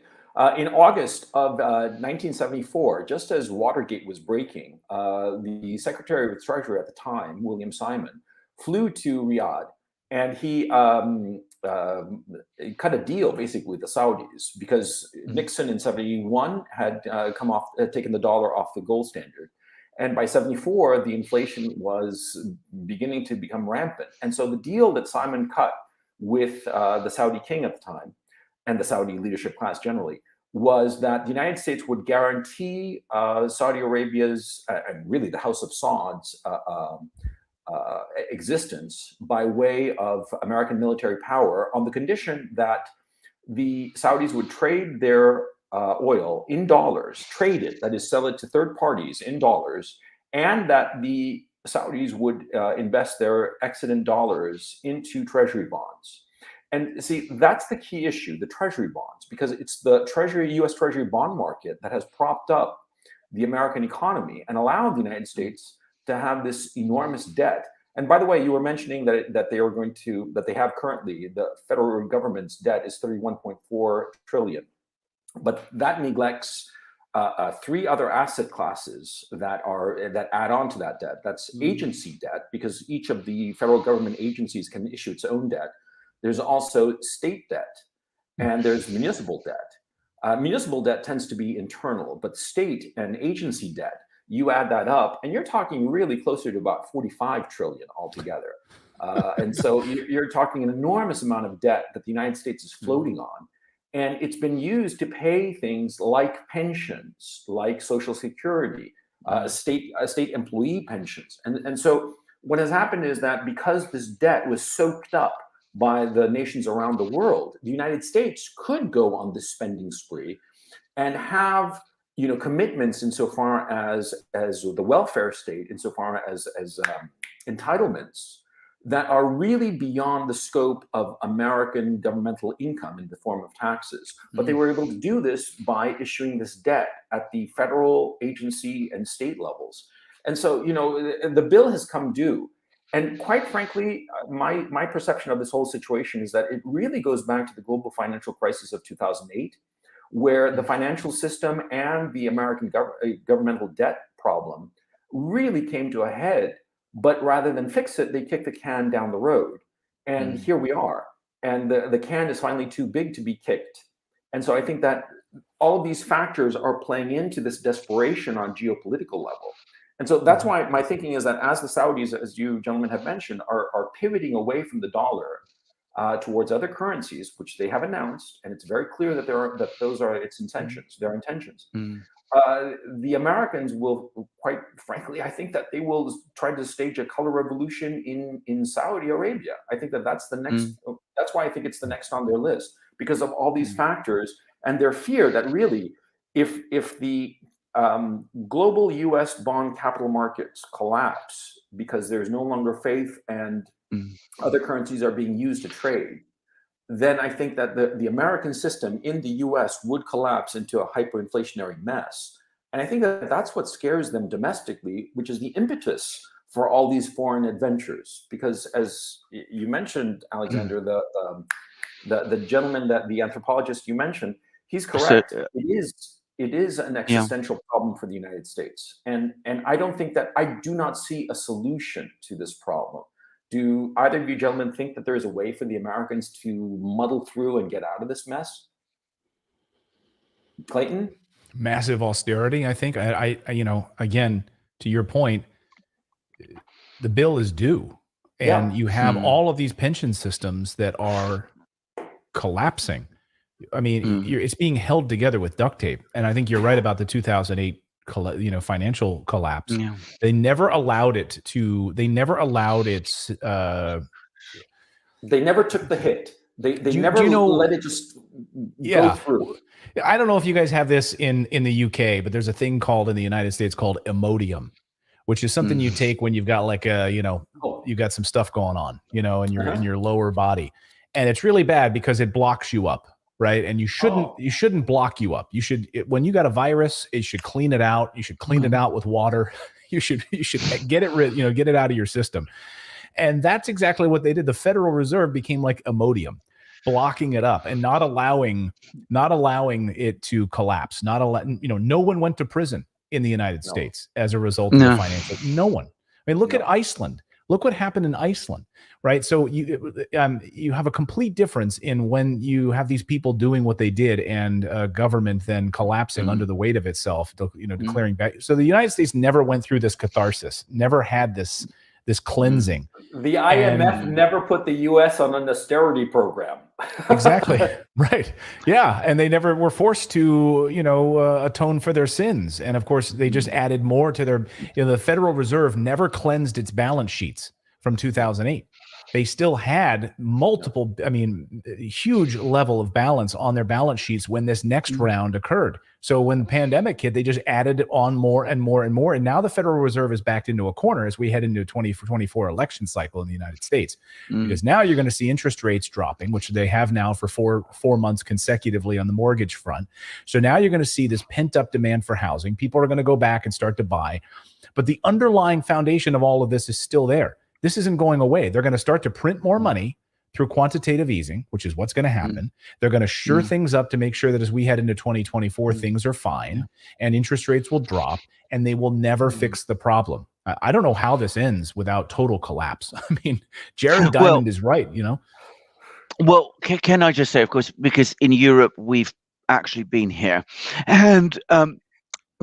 In August of 1974, just as Watergate was breaking, the Secretary of the Treasury at the time, William Simon, flew to Riyadh, and he cut a deal basically with the Saudis, because Nixon in 71 had taken the dollar off the gold standard. And by 74, the inflation was beginning to become rampant. And so the deal that Simon cut with the Saudi king at the time, and the Saudi leadership class generally, was that the United States would guarantee Saudi Arabia's, and really the House of Saud's, existence by way of American military power, on the condition that the Saudis would trade their oil in dollars, trade it, that is, sell it to third parties in dollars, and that the Saudis would invest their excedent dollars into treasury bonds. And see, that's the key issue, the treasury bonds, because it's the U.S. Treasury bond market that has propped up the American economy and allowed the United States to have this enormous debt. And by the way, you were mentioning that they have currently, the federal government's debt is $31.4 trillion, but that neglects three other asset classes that add on to that debt. That's agency debt, because each of the federal government agencies can issue its own debt. There's also state debt, and there's municipal debt. Municipal debt tends to be internal, but state and agency debt, you add that up, and you're talking really closer to about 45 trillion altogether. And so you're talking an enormous amount of debt that the United States is floating on. And it's been used to pay things like pensions, like Social Security, state employee pensions. And so what has happened is that because this debt was soaked up by the nations around the world, the United States could go on this spending spree and have commitments insofar as the welfare state, insofar as entitlements that are really beyond the scope of American governmental income in the form of taxes. But they were able to do this by issuing this debt at the federal, agency, and state levels. And so, you know, the bill has come due. And quite frankly, my perception of this whole situation is that it really goes back to the global financial crisis of 2008, where the financial system and the American governmental debt problem really came to a head. But rather than fix it, they kick the can down the road. And here we are. And the can is finally too big to be kicked. And so I think that all of these factors are playing into this desperation on geopolitical level. And so that's why my thinking is that as the Saudis, as you gentlemen have mentioned, are pivoting away from the dollar towards other currencies, which they have announced, and it's very clear that those are its intentions, their intentions. The Americans will, quite frankly, I think that they will try to stage a color revolution in Saudi Arabia. I think that that's the next. That's why I think it's the next on their list, because of all these factors and their fear that really, if the global U.S. bond capital markets collapse because there's no longer faith and other currencies are being used to trade, then I think that the American system in the US would collapse into a hyperinflationary mess. And I think that that's what scares them domestically, which is the impetus for all these foreign adventures. Because as you mentioned, Alexander, the gentleman, that the anthropologist you mentioned, he's correct. It is an existential problem for the United States. And I do not see a solution to this problem. Do either of you gentlemen think that there is a way for the Americans to muddle through and get out of this mess? Clayton? Massive austerity, I think. I you know, again, to your point, the bill is due. And you have all of these pension systems that are collapsing. I mean, it's being held together with duct tape. And I think you're right about the 2008 financial collapse. They never allowed it to. They never allowed its. They never took the hit. They never let it just go through. I don't know if you guys have this in the UK, but there's a thing called in the United States called Imodium, which is something you take when you've got like you got some stuff going on, in your lower body, and it's really bad because it blocks you up. Right. And you shouldn't block you up. You should, when you got a virus, it should clean it out. You should clean it out with water. You should get it rid, get it out of your system. And that's exactly what they did. The Federal Reserve became like Imodium, blocking it up and not allowing it to collapse. No one went to prison in the United States as a result of the financial. No one. I mean, look at Iceland. Look what happened in Iceland, right? So you have a complete difference in when you have these people doing what they did and government then collapsing under the weight of itself, declaring back. So the United States never went through this catharsis, never had this cleansing. The IMF never put the U.S. on an austerity program. Exactly. Right. Yeah. And they never were forced to, atone for their sins. And of course, they just added more to their, the Federal Reserve never cleansed its balance sheets from 2008. They still had multiple, huge level of balance on their balance sheets when this next round occurred. So when the pandemic hit, they just added on more and more and more. And now the Federal Reserve is backed into a corner as we head into a 2024 election cycle in the United States. Because now you're going to see interest rates dropping, which they have now for four months consecutively on the mortgage front. So now you're going to see this pent up demand for housing. People are going to go back and start to buy. But the underlying foundation of all of this is still there. This isn't going away. They're going to start to print more money through quantitative easing, which is what's going to happen. They're going to shore things up to make sure that as we head into 2024, things are fine and interest rates will drop and they will never fix the problem. I don't know how this ends without total collapse. I mean, Jared Diamond is right, Well, can I just say, of course, because in Europe, we've actually been here. And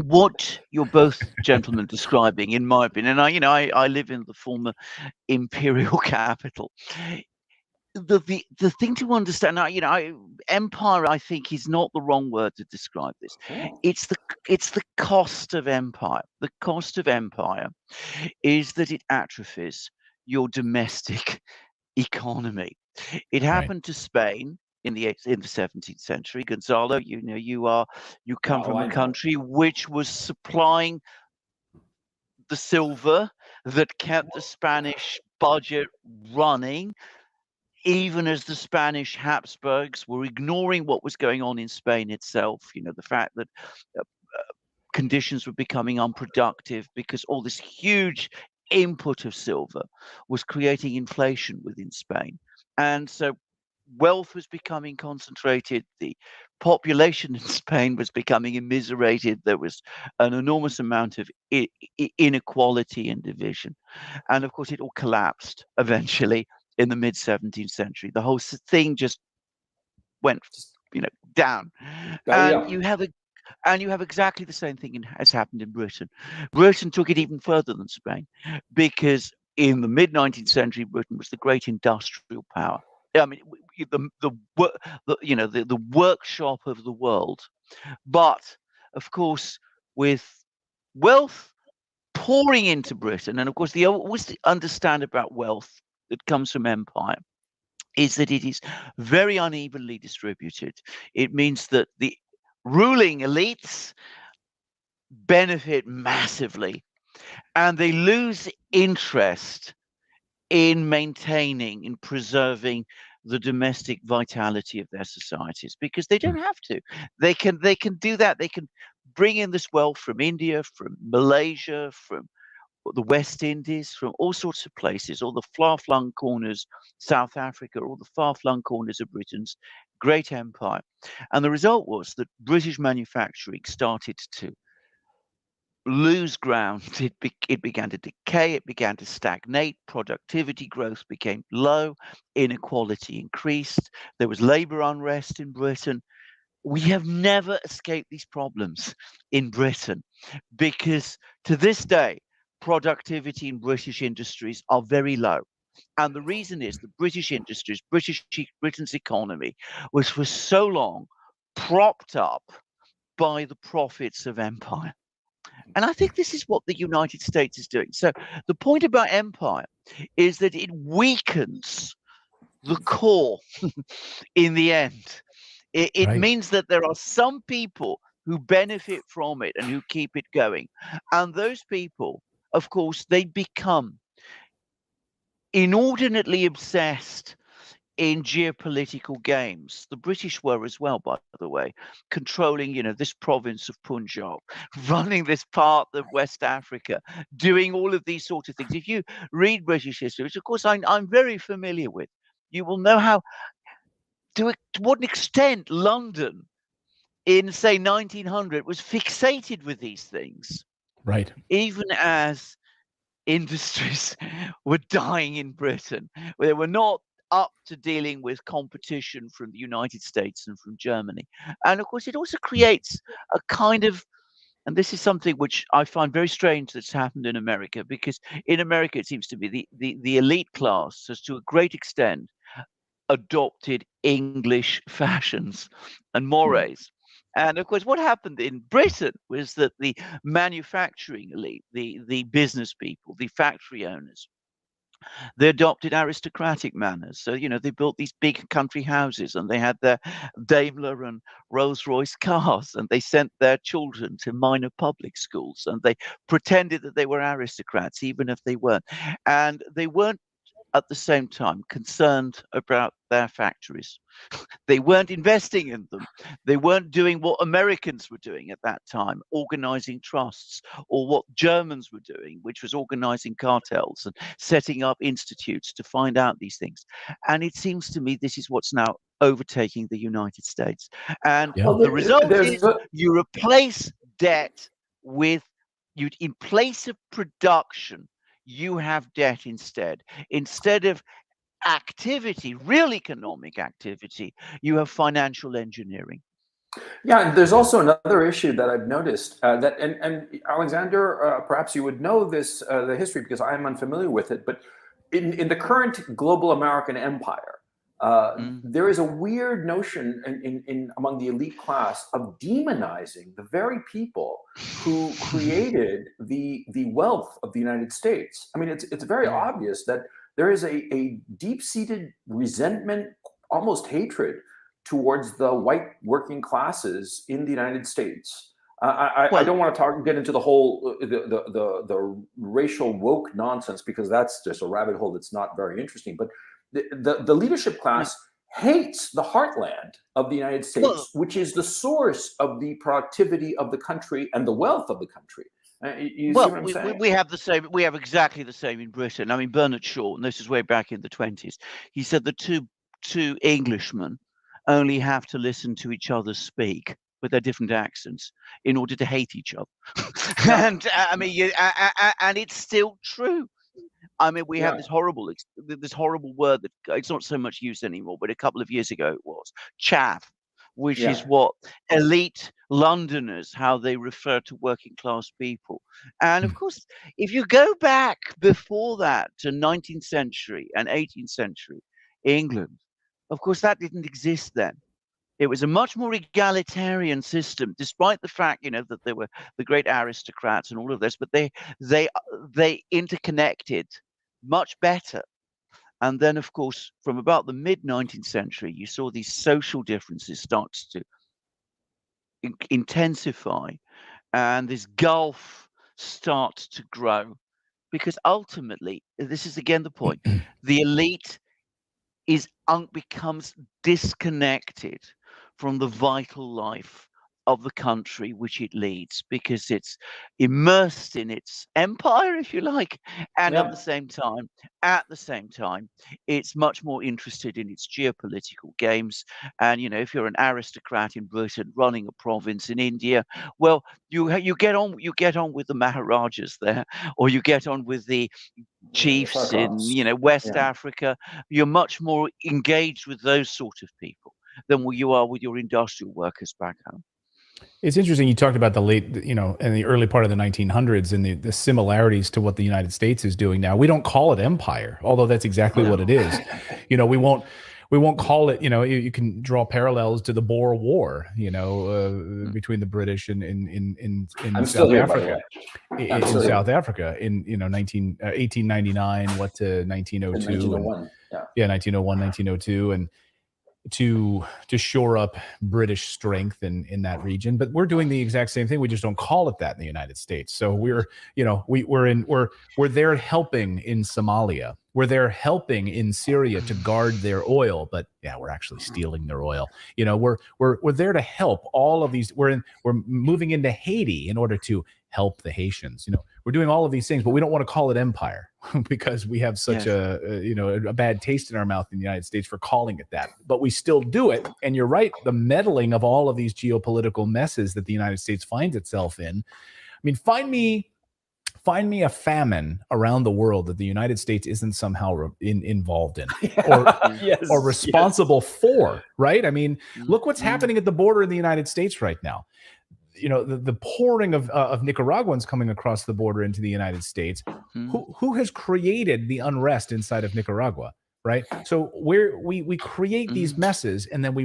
what you're both gentlemen describing, in my opinion, and I live in the former imperial capital. The thing to understand, empire, I think, is not the wrong word to describe this. It's the cost of empire. The cost of empire is that it atrophies your domestic economy. It happened to Spain in the 17th century. Gonzalo, you come from a country which was supplying the silver that kept the Spanish budget running, even as the Spanish Habsburgs were ignoring what was going on in Spain itself. The fact that conditions were becoming unproductive because all this huge input of silver was creating inflation within Spain. And so wealth was becoming concentrated. The population in Spain was becoming immiserated. There was an enormous amount of inequality and division. And of course, it all collapsed eventually in the mid 17th century. The whole thing just went, down. And you have exactly the same thing has happened in Britain. Britain took it even further than Spain, because in the mid 19th century, Britain was the great industrial power. I mean, the workshop of the world. But of course, with wealth pouring into Britain, and of course, always to understand about wealth that comes from empire is that it is very unevenly distributed. It means that the ruling elites benefit massively, and they lose interest in maintaining, in preserving the domestic vitality of their societies, because they don't have to. They can do that. They can bring in this wealth from India, from Malaysia, from the West Indies, from all sorts of places, all the far-flung corners, South Africa, all the far-flung corners of Britain's great empire. And the result was that British manufacturing started to lose ground. It began to decay, it began to stagnate, productivity growth became low, inequality increased, there was labor unrest in Britain. We have never escaped these problems in Britain, because to this day, productivity in British industries are very low. And the reason is that British industries, Britain's economy was for so long propped up by the profits of empire. And I think this is what the United States is doing. So the point about empire is that it weakens the core in the end. It Right. means that there are some people who benefit from it and who keep it going. And those people, of course, they become inordinately obsessed in geopolitical games. The British were as well, by the way, controlling, this province of Punjab, running this part of West Africa, doing all of these sort of things. If you read British history, which of course I'm very familiar with, you will know how, to what extent London in, say, 1900 was fixated with these things. Right. Even as industries were dying in Britain, they were not up to dealing with competition from the United States and from Germany. And of course, it also creates a kind of, and this is something which I find very strange that's happened in America, because in America, it seems to be the elite class has to a great extent adopted English fashions and mores. And of course, what happened in Britain was that the manufacturing elite, the business people, the factory owners, they adopted aristocratic manners. So, they built these big country houses, and they had their Daimler and Rolls-Royce cars, and they sent their children to minor public schools, and they pretended that they were aristocrats, even if they weren't. And they weren't at the same time concerned about their factories. They weren't investing in them. They weren't doing what Americans were doing at that time, organizing trusts, or what Germans were doing, which was organizing cartels and setting up institutes to find out these things. And it seems to me this is what's now overtaking the United States. And the result is you replace debt with, in place of production, you have debt instead. Instead of activity, real economic activity, you have financial engineering. Yeah, and there's also another issue that I've noticed that, and Alexander, perhaps you would know this, the history, because I'm unfamiliar with it, but in the current global American empire, there is a weird notion in among the elite class of demonizing the very people who created the wealth of the United States. I mean, it's very obvious that there is a deep-seated resentment, almost hatred, towards the white working classes in the United States. I don't want to get into the whole the racial woke nonsense, because that's just a rabbit hole that's not very interesting. But the leadership class hates the heartland of the United States, which is the source of the productivity of the country and the wealth of the country. You see what I'm saying? We have the same. We have exactly the same in Britain. I mean, Bernard Shaw, and this is way back in the 20s. He said the two Englishmen only have to listen to each other speak with their different accents in order to hate each other. And I mean, and it's still true. I mean, we have this horrible word that it's not so much used anymore, but a couple of years ago it was chaff, which is what elite Londoners, how they refer to working class people. And of course, if you go back before that to 19th century and 18th century England, of course, that didn't exist then. It was a much more egalitarian system, despite the fact, that there were the great aristocrats and all of this, but they interconnected much better. And then, of course, from about the mid-19th century, you saw these social differences start to intensify, and this gulf starts to grow, because ultimately, this is again the point, the elite becomes disconnected from the vital life of the country which it leads, because it's immersed in its empire, if you like, and at the same time, it's much more interested in its geopolitical games. And if you're an aristocrat in Britain running a province in India, well, you get on with the Maharajas there, or you get on with the chiefs in West Africa. You're much more engaged with those sort of people than you are with your industrial workers back home. It's interesting. You talked about the late, in the early part of the 1900s, and the similarities to what the United States is doing now. We don't call it empire, although that's exactly what it is. We won't call it. You can draw parallels to the Boer War. Between the British and in South Africa, in South Africa in 1899, what to 1902, 1901, 1901, 1902, and to shore up British strength in that region. But we're doing the exact same thing. We just don't call it that in the United States. So we're there helping in Somalia. We're there helping in Syria to guard their oil, but we're actually stealing their oil. We're there to help all of these. We're moving into Haiti in order to help the Haitians. We're doing all of these things, but we don't want to call it empire because we have such a bad taste in our mouth in the United States for calling it that. But we still do it. And you're right, the meddling of all of these geopolitical messes that the United States finds itself in. I mean, find me a famine around the world that the United States isn't somehow involved in or responsible for, right? I mean, look what's happening at the border in the United States right now. The pouring of Nicaraguans coming across the border into the United States. Who has created the unrest inside of Nicaragua, right? So we create these messes, and then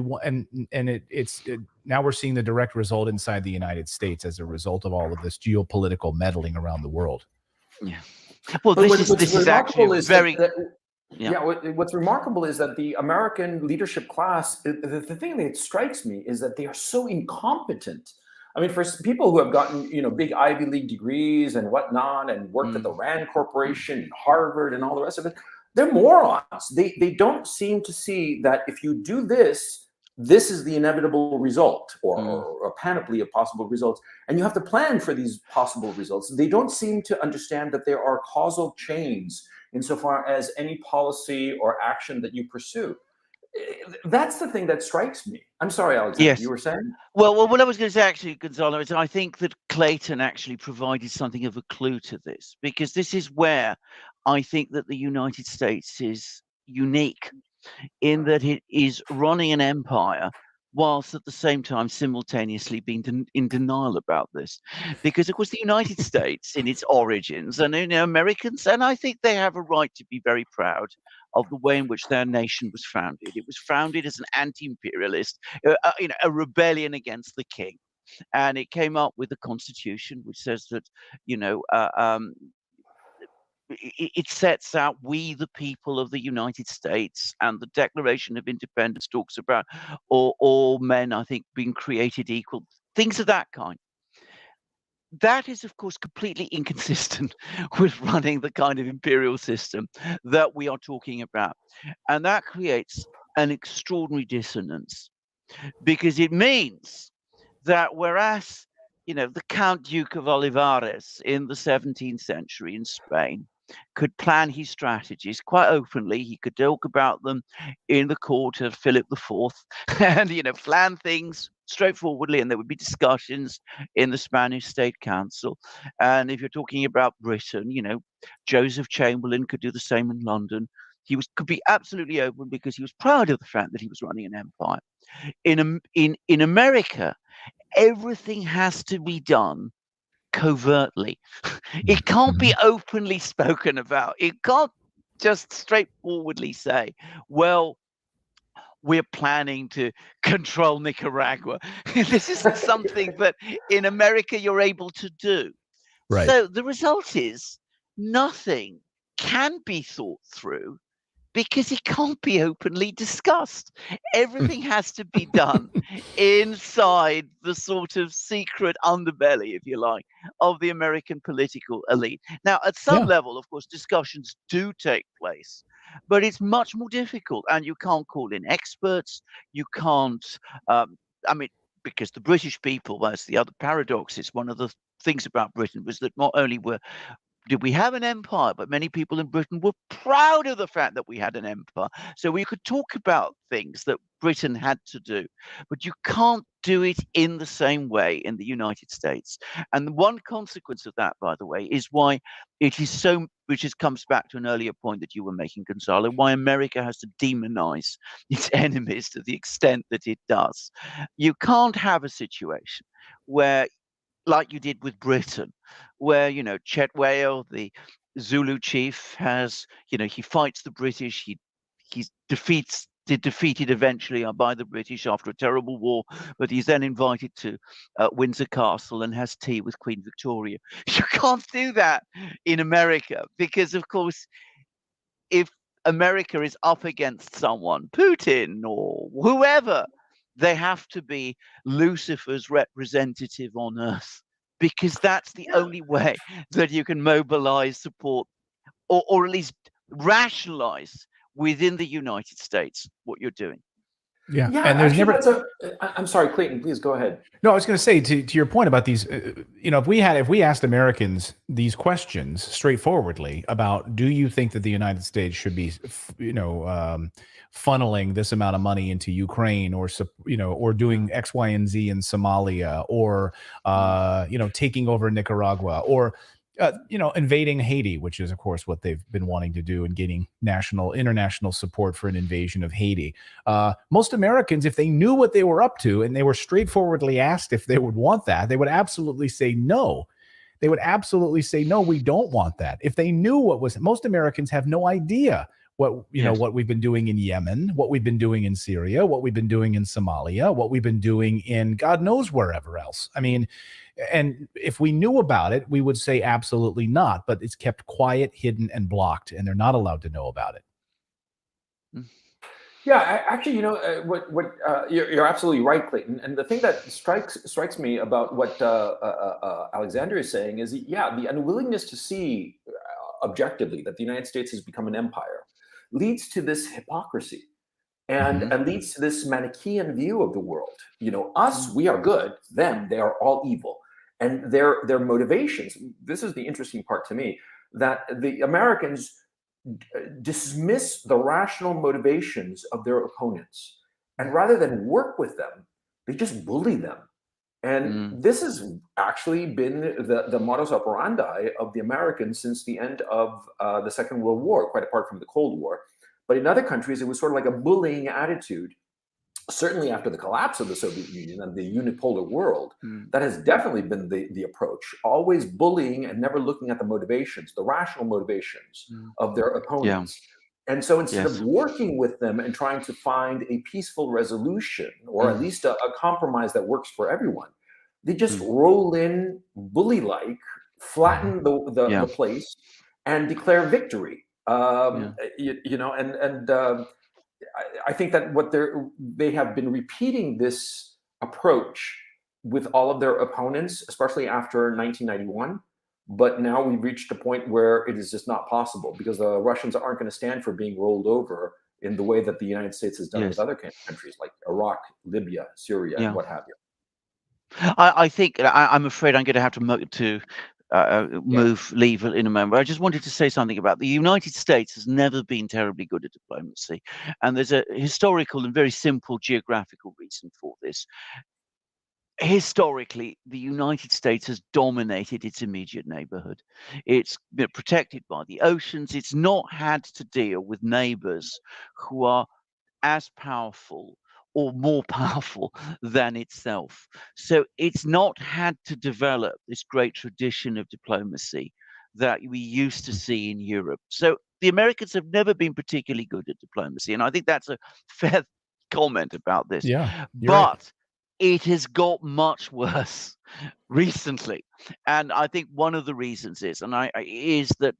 now we're seeing the direct result inside the United States as a result of all of this geopolitical meddling around the world. Yeah. Well, this is actually very. What's remarkable is that the American leadership class, the thing that strikes me is that they are so incompetent. I mean, for people who have gotten, big Ivy League degrees and whatnot, and worked at the Rand Corporation and Harvard and all the rest of it, they're morons. They don't seem to see that if you do this, this is the inevitable result, or a panoply of possible results, and you have to plan for these possible results. They don't seem to understand that there are causal chains insofar as any policy or action that you pursue. That's the thing that strikes me. I'm sorry, Alexander, yes. You were saying? Well, what I was going to say, actually, Gonzalo, is I think that Clayton actually provided something of a clue to this, because this is where I think that the United States is unique, in that it is running an empire whilst at the same time simultaneously being in denial about this. Because, of course, the United States, in its origins, and Americans, and I think they have a right to be very proud of the way in which their nation was founded. It was founded as an anti-imperialist, a rebellion against the king. And it came up with a constitution which says that, it sets out we the people of the United States, and the Declaration of Independence talks about all men, I think, being created equal, things of that kind. that is, of course, completely inconsistent with running the kind of imperial system that we are talking about. And that creates an extraordinary dissonance, because it means that whereas, the Count Duke of Olivares in the 17th century in Spain could plan his strategies quite openly, he could talk about them in the court of Philip IV and, plan things straightforwardly, and there would be discussions in the Spanish State Council. And if you're talking about Britain, Joseph Chamberlain could do the same in London. Could be absolutely open because he was proud of the fact that he was running an empire. In America, everything has to be done covertly. It can't be openly spoken about. It can't just straightforwardly say, well, we're planning to control Nicaragua. This isn't something that in America you're able to do. Right. So the result is nothing can be thought through because it can't be openly discussed. Everything has to be done inside the sort of secret underbelly, if you like, of the American political elite. Now, at some level, of course, discussions do take place, but it's much more difficult, and you can't call in experts. You can't, because the British people, that's the other paradox. It's one of the things about Britain was that not only did we have an empire, but many people in Britain were proud of the fact that we had an empire. So we could talk about things that Britain had to do, but you can't do it in the same way in the United States. And one consequence of that, by the way, is why it is so, comes back to an earlier point that you were making, Gonzalo, why America has to demonize its enemies to the extent that it does. You can't have a situation where, like you did with Britain, where, Chetwale, the Zulu chief, has, he fights the British, he's defeated eventually by the British after a terrible war, but he's then invited to Windsor Castle and has tea with Queen Victoria. You can't do that in America because, of course, if America is up against someone, Putin or whoever, they have to be Lucifer's representative on Earth, because that's the only way that you can mobilize support or at least rationalize within the United States what you're doing. Yeah, and there's actually, I'm sorry, Clayton, please go ahead. No, I was going to say to your point about these, if we asked Americans these questions straightforwardly about, do you think that the United States should be, funneling this amount of money into Ukraine, or doing X, Y, and Z in Somalia, or taking over Nicaragua, or invading Haiti, which is, of course, what they've been wanting to do and getting international support for an invasion of Haiti. Most Americans, if they knew what they were up to and they were straightforwardly asked if they would want that, they would absolutely say no. They would absolutely say, no, we don't want that. If they knew most Americans have no idea what we've been doing in Yemen, what we've been doing in Syria, what we've been doing in Somalia, what we've been doing in God knows wherever else. I mean, and if we knew about it, we would say absolutely not, but it's kept quiet, hidden, and blocked, and they're not allowed to know about it. Yeah, actually, you're absolutely right, Clayton. And the thing that strikes me about what Alexander is saying is, the unwillingness to see objectively that the United States has become an empire leads to this hypocrisy and leads to this Manichaean view of the world. Us, we are good; them, they are all evil. And their motivations. This is the interesting part to me, that the Americans dismiss the rational motivations of their opponents, and rather than work with them, they just bully them. And this has actually been the modus operandi of the Americans since the end of the Second World War, quite apart from the Cold War. But in other countries, it was sort of like a bullying attitude. Certainly after the collapse of the Soviet Union and the unipolar world, that has definitely been the approach, always bullying and never looking at the motivations, the rational motivations of their opponents. Yeah. And so instead of working with them and trying to find a peaceful resolution, or at least a compromise that works for everyone, they just roll in bully-like, flatten the place, and declare victory. I think that they have been repeating this approach with all of their opponents, especially after 1991. But now we've reached a point where it is just not possible, because the Russians aren't going to stand for being rolled over in the way that the United States has done with other countries like Iraq, Libya, Syria, and what have you. I think I'm afraid I'm going to have to leave in a moment. I just wanted to say something about the United States has never been terribly good at diplomacy, and there's a historical and very simple geographical reason for this. Historically, the United States has dominated its immediate neighborhood. It's protected by the oceans. It's not had to deal with neighbors who are as powerful or more powerful than itself. So it's not had to develop this great tradition of diplomacy that we used to see in Europe. So the Americans have never been particularly good at diplomacy, and I think that's a fair comment about this. Yeah, but it has got much worse recently, and I think one of the reasons is that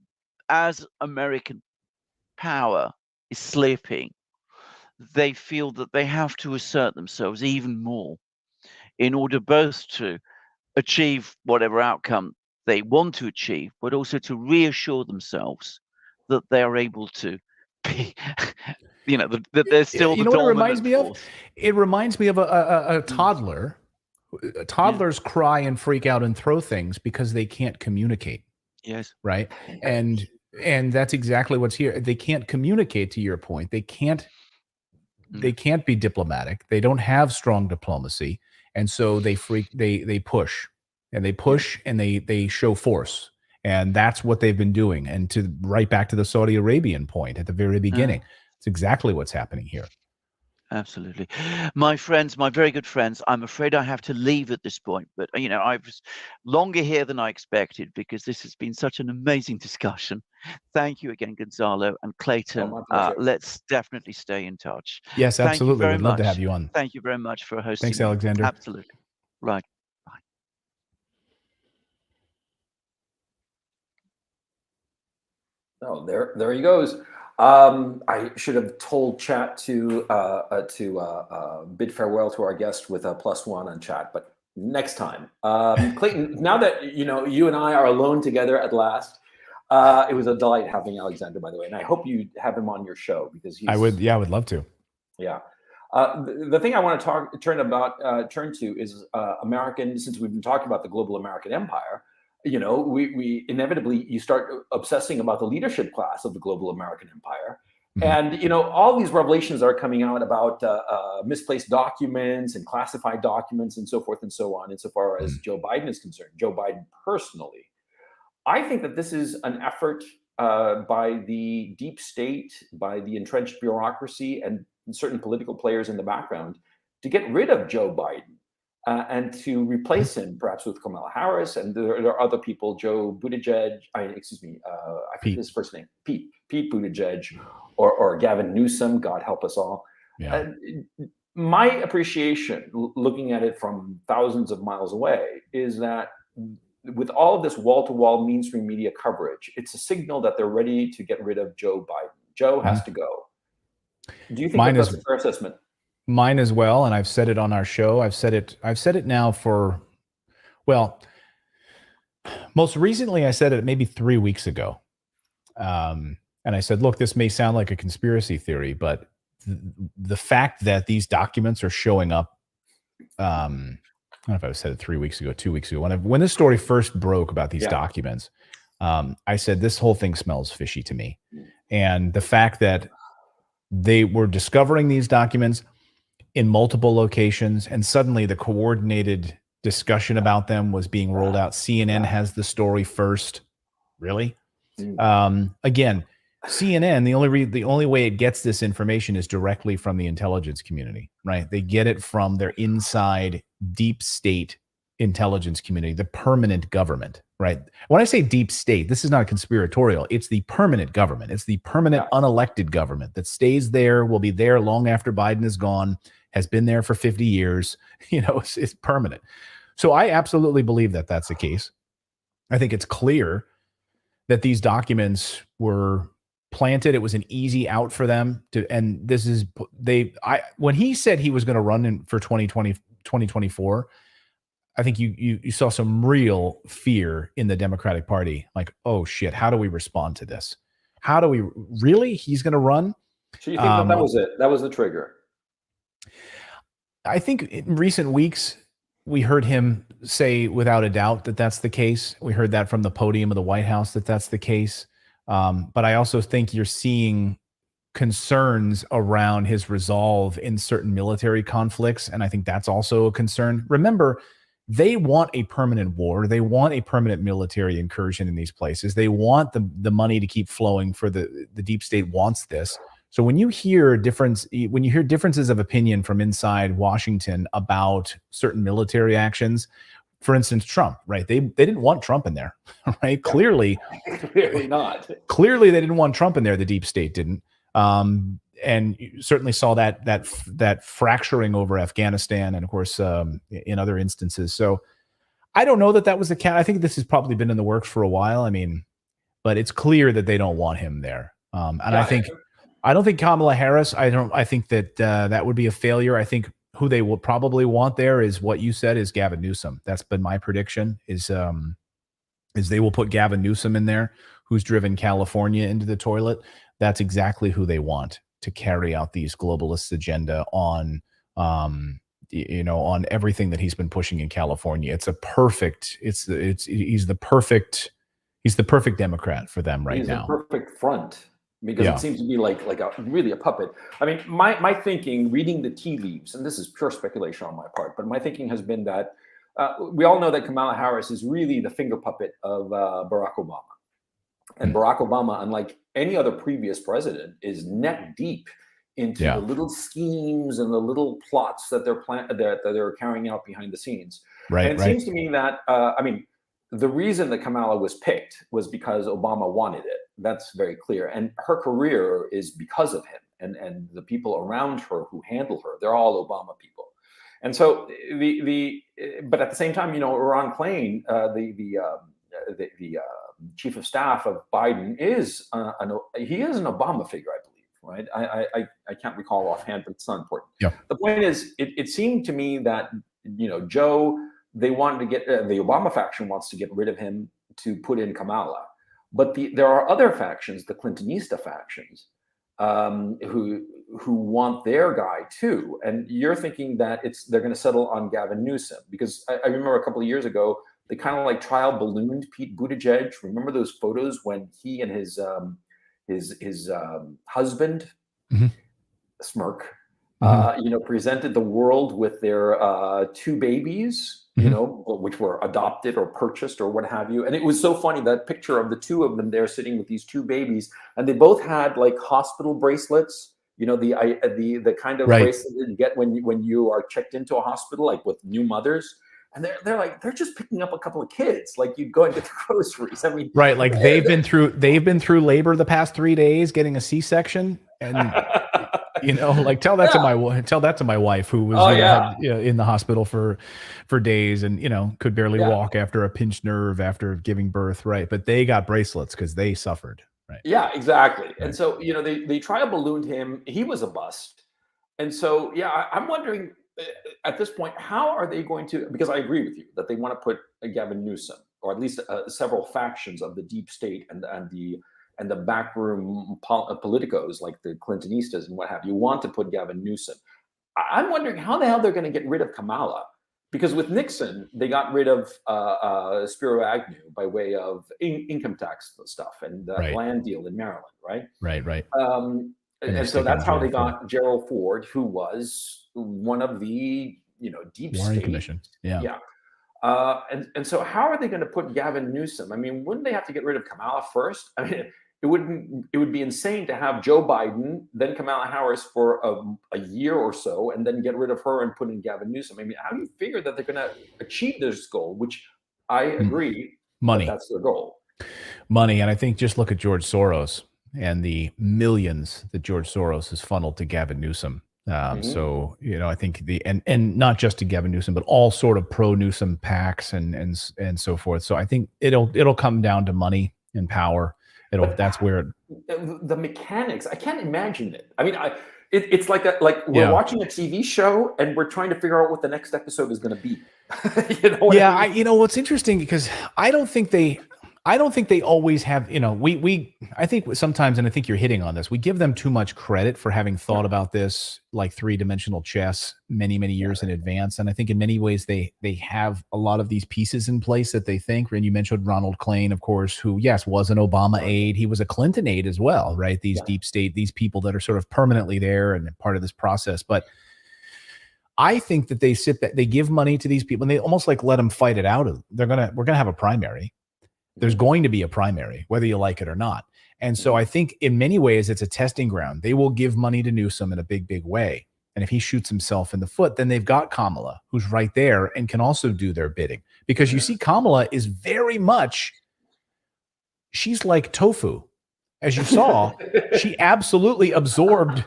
as American power is slipping, they feel that they have to assert themselves even more in order both to achieve whatever outcome they want to achieve, but also to reassure themselves that they are able to be, that they're still the dominant force. It reminds me of a toddler. Toddlers cry and freak out and throw things because they can't communicate. Yes. Right. And that's exactly what's here. They can't communicate, to your point. They can't be diplomatic. They don't have strong diplomacy. And so they push and they show force. And that's what they've been doing. And to right back to the Saudi Arabian point at the very beginning, it's exactly what's happening here. Absolutely. My friends, my very good friends, I'm afraid I have to leave at this point, but I was longer here than I expected because this has been such an amazing discussion. Thank you again, Gonzalo and Clayton. Let's definitely stay in touch. Yes, absolutely. We'd love to have you on. Thank you very much for hosting. Thanks, Alexander. Absolutely. Right. Bye. Oh, there he goes. I should have told chat to bid farewell to our guest with a +1 on chat, but next time. Clayton, now that you and I are alone together at last, it was a delight having Alexander, by the way, and I hope you have him on your show because he's. I would love to. Yeah. The thing I want to turn to is American. Since we've been talking about the global American empire. We inevitably you start obsessing about the leadership class of the global American empire. And, all these revelations are coming out about misplaced documents and classified documents and so forth and so on, insofar as Joe Biden is concerned, Joe Biden personally. I think that this is an effort by the deep state, by the entrenched bureaucracy and certain political players in the background to get rid of Joe Biden. And to replace him, perhaps with Kamala Harris, and there are other people, Joe Buttigieg, I forget his first name, Pete Buttigieg, or Gavin Newsom, God help us all. Yeah. My appreciation, looking at it from thousands of miles away, is that with all of this wall-to-wall mainstream media coverage, it's a signal that they're ready to get rid of Joe Biden. Joe has to go. Do you think that's a fair assessment? Mine as well, and I've said it on our show. I've said it now for, most recently I said it maybe 3 weeks ago. And I said, look, this may sound like a conspiracy theory, but the fact that these documents are showing up, I don't know if I said it 3 weeks ago, 2 weeks ago, when this story first broke about these documents, I said, this whole thing smells fishy to me. And the fact that they were discovering these documents in multiple locations, and suddenly the coordinated discussion about them was being rolled out. CNN has the story first. Really? Again, CNN, the only way it gets this information is directly from the intelligence community, right? They get it from their inside deep state intelligence community, the permanent government, right? When I say deep state, this is not conspiratorial. It's the permanent government. It's the permanent unelected government that stays there, will be there long after Biden is gone, has been there for 50 years. It's permanent. So I absolutely believe that that's the case. I think it's clear that these documents were planted. It was an easy out for them to, and this is, when he said he was going to run in for 2024, I think you saw some real fear in the Democratic Party. Like, oh shit, how do we respond to this? How do we really? He's going to run. So you think that was it? That was the trigger? I think in recent weeks, we heard him say without a doubt that that's the case. We heard that from the podium of the White House that that's the case. But I also think you're seeing concerns around his resolve in certain military conflicts. And I think that's also a concern. Remember, they want a permanent war. They want a permanent military incursion in these places. They want the money to keep flowing for the deep state wants this. So when you hear differences of opinion from inside Washington about certain military actions, for instance, Trump, right? They didn't want Trump in there, right? Clearly not. Clearly, they didn't want Trump in there. The deep state didn't, and you certainly saw that fracturing over Afghanistan, and of course, in other instances. So I don't know that was the case. I think this has probably been in the works for a while. I mean, but it's clear that they don't want him there, and I don't think Kamala Harris. I think that that would be a failure. I think who they will probably want there is what you said, is Gavin Newsom. That's been my prediction. Is they will put Gavin Newsom in there, who's driven California into the toilet. That's exactly who they want to carry out these globalist agenda on, on everything that he's been pushing in California. He's the perfect Democrat for them right now. He's the perfect front. Because it seems to be like really a puppet. I mean, my thinking, reading the tea leaves, and this is pure speculation on my part, but my thinking has been that we all know that Kamala Harris is really the finger puppet of Barack Obama. And Barack Obama, unlike any other previous president, is neck deep into the little schemes and the little plots that they're carrying out behind the scenes. Right. And it seems to me that, the reason that Kamala was picked was because Obama wanted it. That's very clear. And her career is because of him and the people around her who handle her. They're all Obama people. And so but at the same time, Ron Klain, the chief of staff of Biden is he is an Obama figure, I believe, right? I can't recall offhand, but it's not important. Yeah. The point is, it seemed to me that, Joe, they wanted to get the Obama faction wants to get rid of him to put in Kamala, but there are other factions, the Clintonista factions, who want their guy too. And you're thinking that they're going to settle on Gavin Newsom, because I remember a couple of years ago they kind of like trial ballooned Pete Buttigieg. Remember those photos when he and his husband, Smirk, presented the world with their two babies, which were adopted or purchased or what have you. And it was so funny, that picture of the two of them there sitting with these two babies, and they both had like hospital bracelets, the kind of bracelet that you get when you are checked into a hospital, like with new mothers. And they're just picking up a couple of kids, like you'd go and get the groceries. I mean, right. Like they've been through labor the past 3 days, getting a C-section, and tell that to my wife, who was in the hospital for days and could barely walk after a pinched nerve after giving birth. Right. But they got bracelets because they suffered. Right. Yeah, exactly. Right. And so, they trial ballooned him. He was a bust. And so, I'm wondering at this point, how are they going to, because I agree with you that they want to put Gavin Newsom, or at least several factions of the deep state and the backroom politicos, like the Clintonistas and what have you, want to put Gavin Newsom. I'm wondering how the hell they're going to get rid of Kamala, because with Nixon, they got rid of Spiro Agnew by way of income tax stuff and the land deal in Maryland, right? Right. And so that's how they got Gerald Ford, who was one of the deep Warren state Commission. Yeah. And so how are they going to put Gavin Newsom? I mean, wouldn't they have to get rid of Kamala first? I mean, it would be insane to have Joe Biden, then Kamala Harris for a year or so, and then get rid of her and put in Gavin Newsom. I mean, how do you figure that they're going to achieve this goal? Which I agree, money. That's their goal. Money, and I think just look at George Soros and the millions that George Soros has funneled to Gavin Newsom. So, I think and not just to Gavin Newsom, but all sort of pro Newsom PACs and so forth. So I think it'll come down to money and power. That's where the mechanics, I can't imagine it. I mean, it's like we're watching a TV show and we're trying to figure out what the next episode is going to be. You know what Yeah, I mean? you know what's interesting, because I don't think they always have, I think sometimes, and I think you're hitting on this, we give them too much credit for having thought Yeah, about this like three-dimensional chess many, many yeah, years in advance. And I think in many ways they have a lot of these pieces in place that they think. And you mentioned Ronald Clayton, of course, who, yes, was an Obama right, aide. He was a Clinton aide as well, right? These yeah, deep state, these people that are sort of permanently there and part of this process. But I think that they give money to these people and they almost like let them fight it out. We're gonna have a primary. There's mhm, going to be a primary, whether you like it or not. And so mhm, I think in many ways it's a testing ground. They will give money to Newsom in a big, big way. And if he shoots himself in the foot, then they've got Kamala, who's right there and can also do their bidding. Because you yeah. see, Kamala is very much, she's like tofu. As you saw, she absolutely absorbed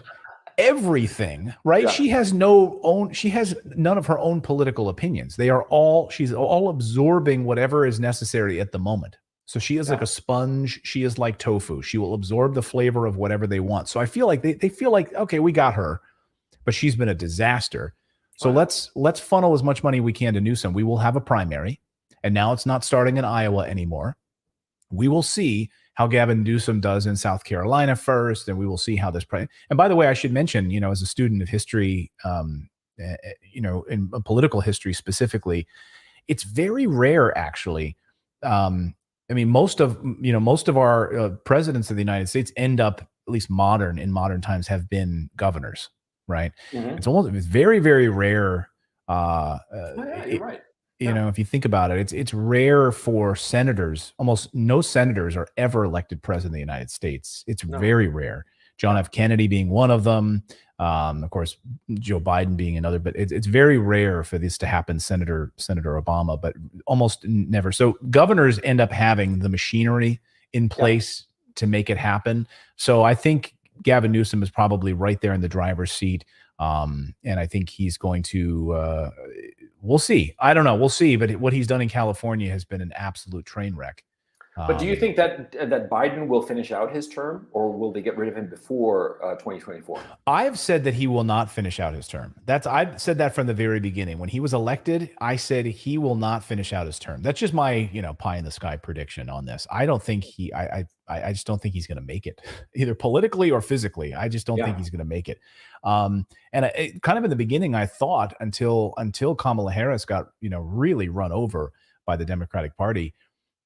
everything, right? Yeah, She has none of her own political opinions. She's all absorbing whatever is necessary at the moment. So she is like yeah, a sponge. She is like tofu. She will absorb the flavor of whatever they want. So I feel like they feel like, okay, we got her, but she's been a disaster. oh So yeah, let's funnel as much money we can to Newsom. We will have a primary, and now it's not starting in Iowa anymore. We will see how Gavin Newsom does in South Carolina first, and we will see how this. And by the way, I should mention, as a student of history, in political history specifically, it's very rare, actually. I mean, most of our presidents of the United States end up, at least in modern times, have been governors, right? mhm. It's very, very rare. Uh, uh, Oh yeah, you're it, right. Yeah, if you think about it, it's rare for senators. Almost no senators are ever elected president of the United States. It's no, very rare. John yeah, F. Kennedy being one of them. Of course, Joe Biden being another. But it's very rare for this to happen. Senator Obama, but almost never. So governors end up having the machinery in yeah. place to make it happen. So I think Gavin Newsom is probably right there in the driver's seat. And I think he's going to. We'll see. I don't know. We'll see. But what he's done in California has been an absolute train wreck. But do you Um, think that Biden will finish out his term, or will they get rid of him before 2024? I've said that he will not finish out his term. I've said that from the very beginning. When he was elected, I said he will not finish out his term. That's just my, pie in the sky prediction on this. I don't think I just don't think he's going to make it, either politically or physically. I just don't think Yeah, he's going to make it. And kind of in the beginning, I thought until Kamala Harris got, really run over by the Democratic Party,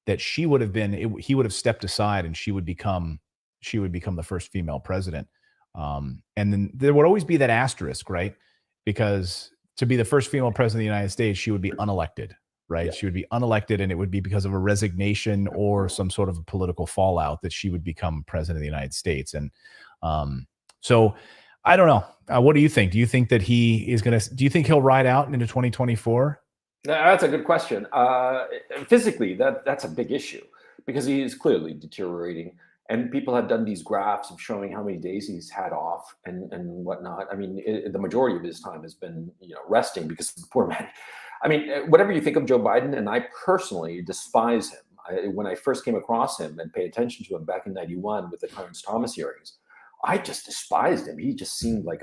that he would have stepped aside and she would become the first female president. And then there would always be that asterisk, right? Because to be the first female president of the United States, she would be unelected, right? yeah. She would be unelected, and it would be because of a resignation or some sort of a political fallout that she would become president of the United States. And so I don't know. What do you think? Do you think that do you think he'll ride out into 2024? That's a good question. Physically, that's a big issue because he is clearly deteriorating, and people have done these graphs of showing how many days he's had off and whatnot. I mean, the majority of his time has been resting because the poor man. I mean, whatever you think of Joe Biden, and I personally despise him. When I first came across him and paid attention to him back in '91 with the Clarence Thomas hearings, I just despised him. He just seemed like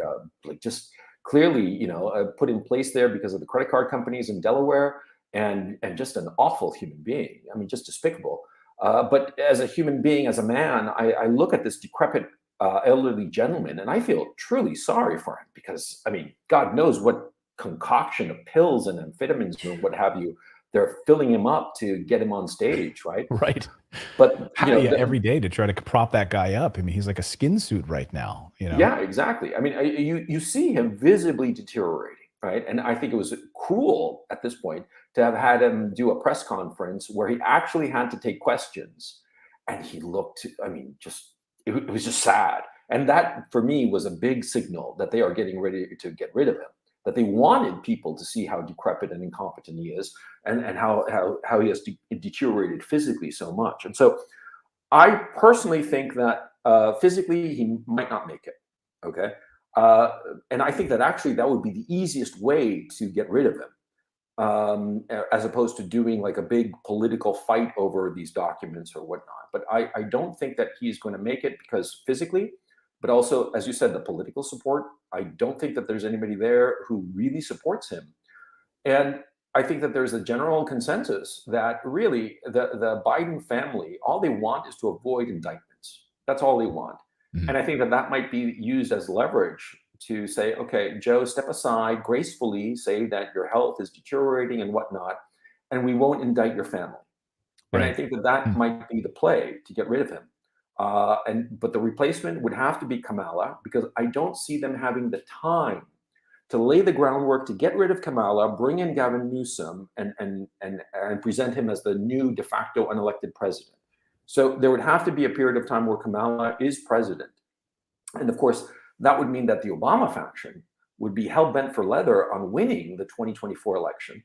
just clearly, put in place there because of the credit card companies in Delaware, and just an awful human being. I mean, just despicable. But as a human being, as a man, I look at this decrepit elderly gentleman, and I feel truly sorry for him because, I mean, God knows what concoction of pills and amphetamines or what have you they're filling him up to get him on stage, right? Right. But Yeah, every day to try to prop that guy up. I mean, he's like a skin suit right now, yeah, exactly. I mean, you see him visibly deteriorating, right? And I think it was cruel at this point to have had him do a press conference where he actually had to take questions, and he looked. I mean, it was just sad. And that for me was a big signal that they are getting ready to get rid of him. That they wanted people to see how decrepit and incompetent he is, and how he has deteriorated physically so much. And so I personally think that physically he might not make it. Okay. And I think that actually that would be the easiest way to get rid of him, as opposed to doing like a big political fight over these documents or whatnot. But I don't think that he's going to make it because physically, but also, as you said, the political support. I don't think that there's anybody there who really supports him. And I think that there's a general consensus that really the Biden family, all they want is to avoid indictments. That's all they want. Mhm. And I think that that might be used as leverage to say, okay, Joe, step aside gracefully, say that your health is deteriorating and whatnot, and we won't indict your family. And I Right. think that that Mm. might be the play to get rid of him. But the replacement would have to be Kamala, because I don't see them having the time to lay the groundwork to get rid of Kamala, bring in Gavin Newsom, and present him as the new de facto unelected president. So there would have to be a period of time where Kamala is president. And of course, that would mean that the Obama faction would be hell bent for leather on winning the 2024 election.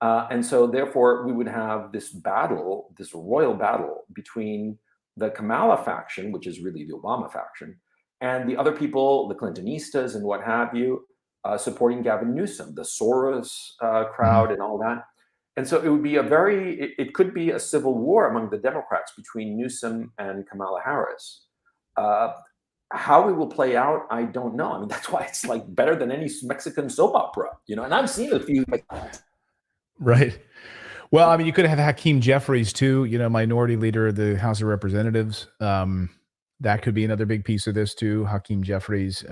And so therefore, we would have this battle, this royal battle between the Kamala faction, which is really the Obama faction, and the other people, the Clintonistas and what have you, supporting Gavin Newsom, the Soros crowd and all that. And so it would be it could be a civil war among the Democrats between Newsom and Kamala Harris. How it will play out, I don't know. I mean, that's why it's like better than any Mexican soap opera, you know, and I've seen a few. Right. Well, I mean, you could have Hakeem Jeffries too, you know, minority leader of the House of Representatives. That could be another big piece of this too, Hakeem Jeffries.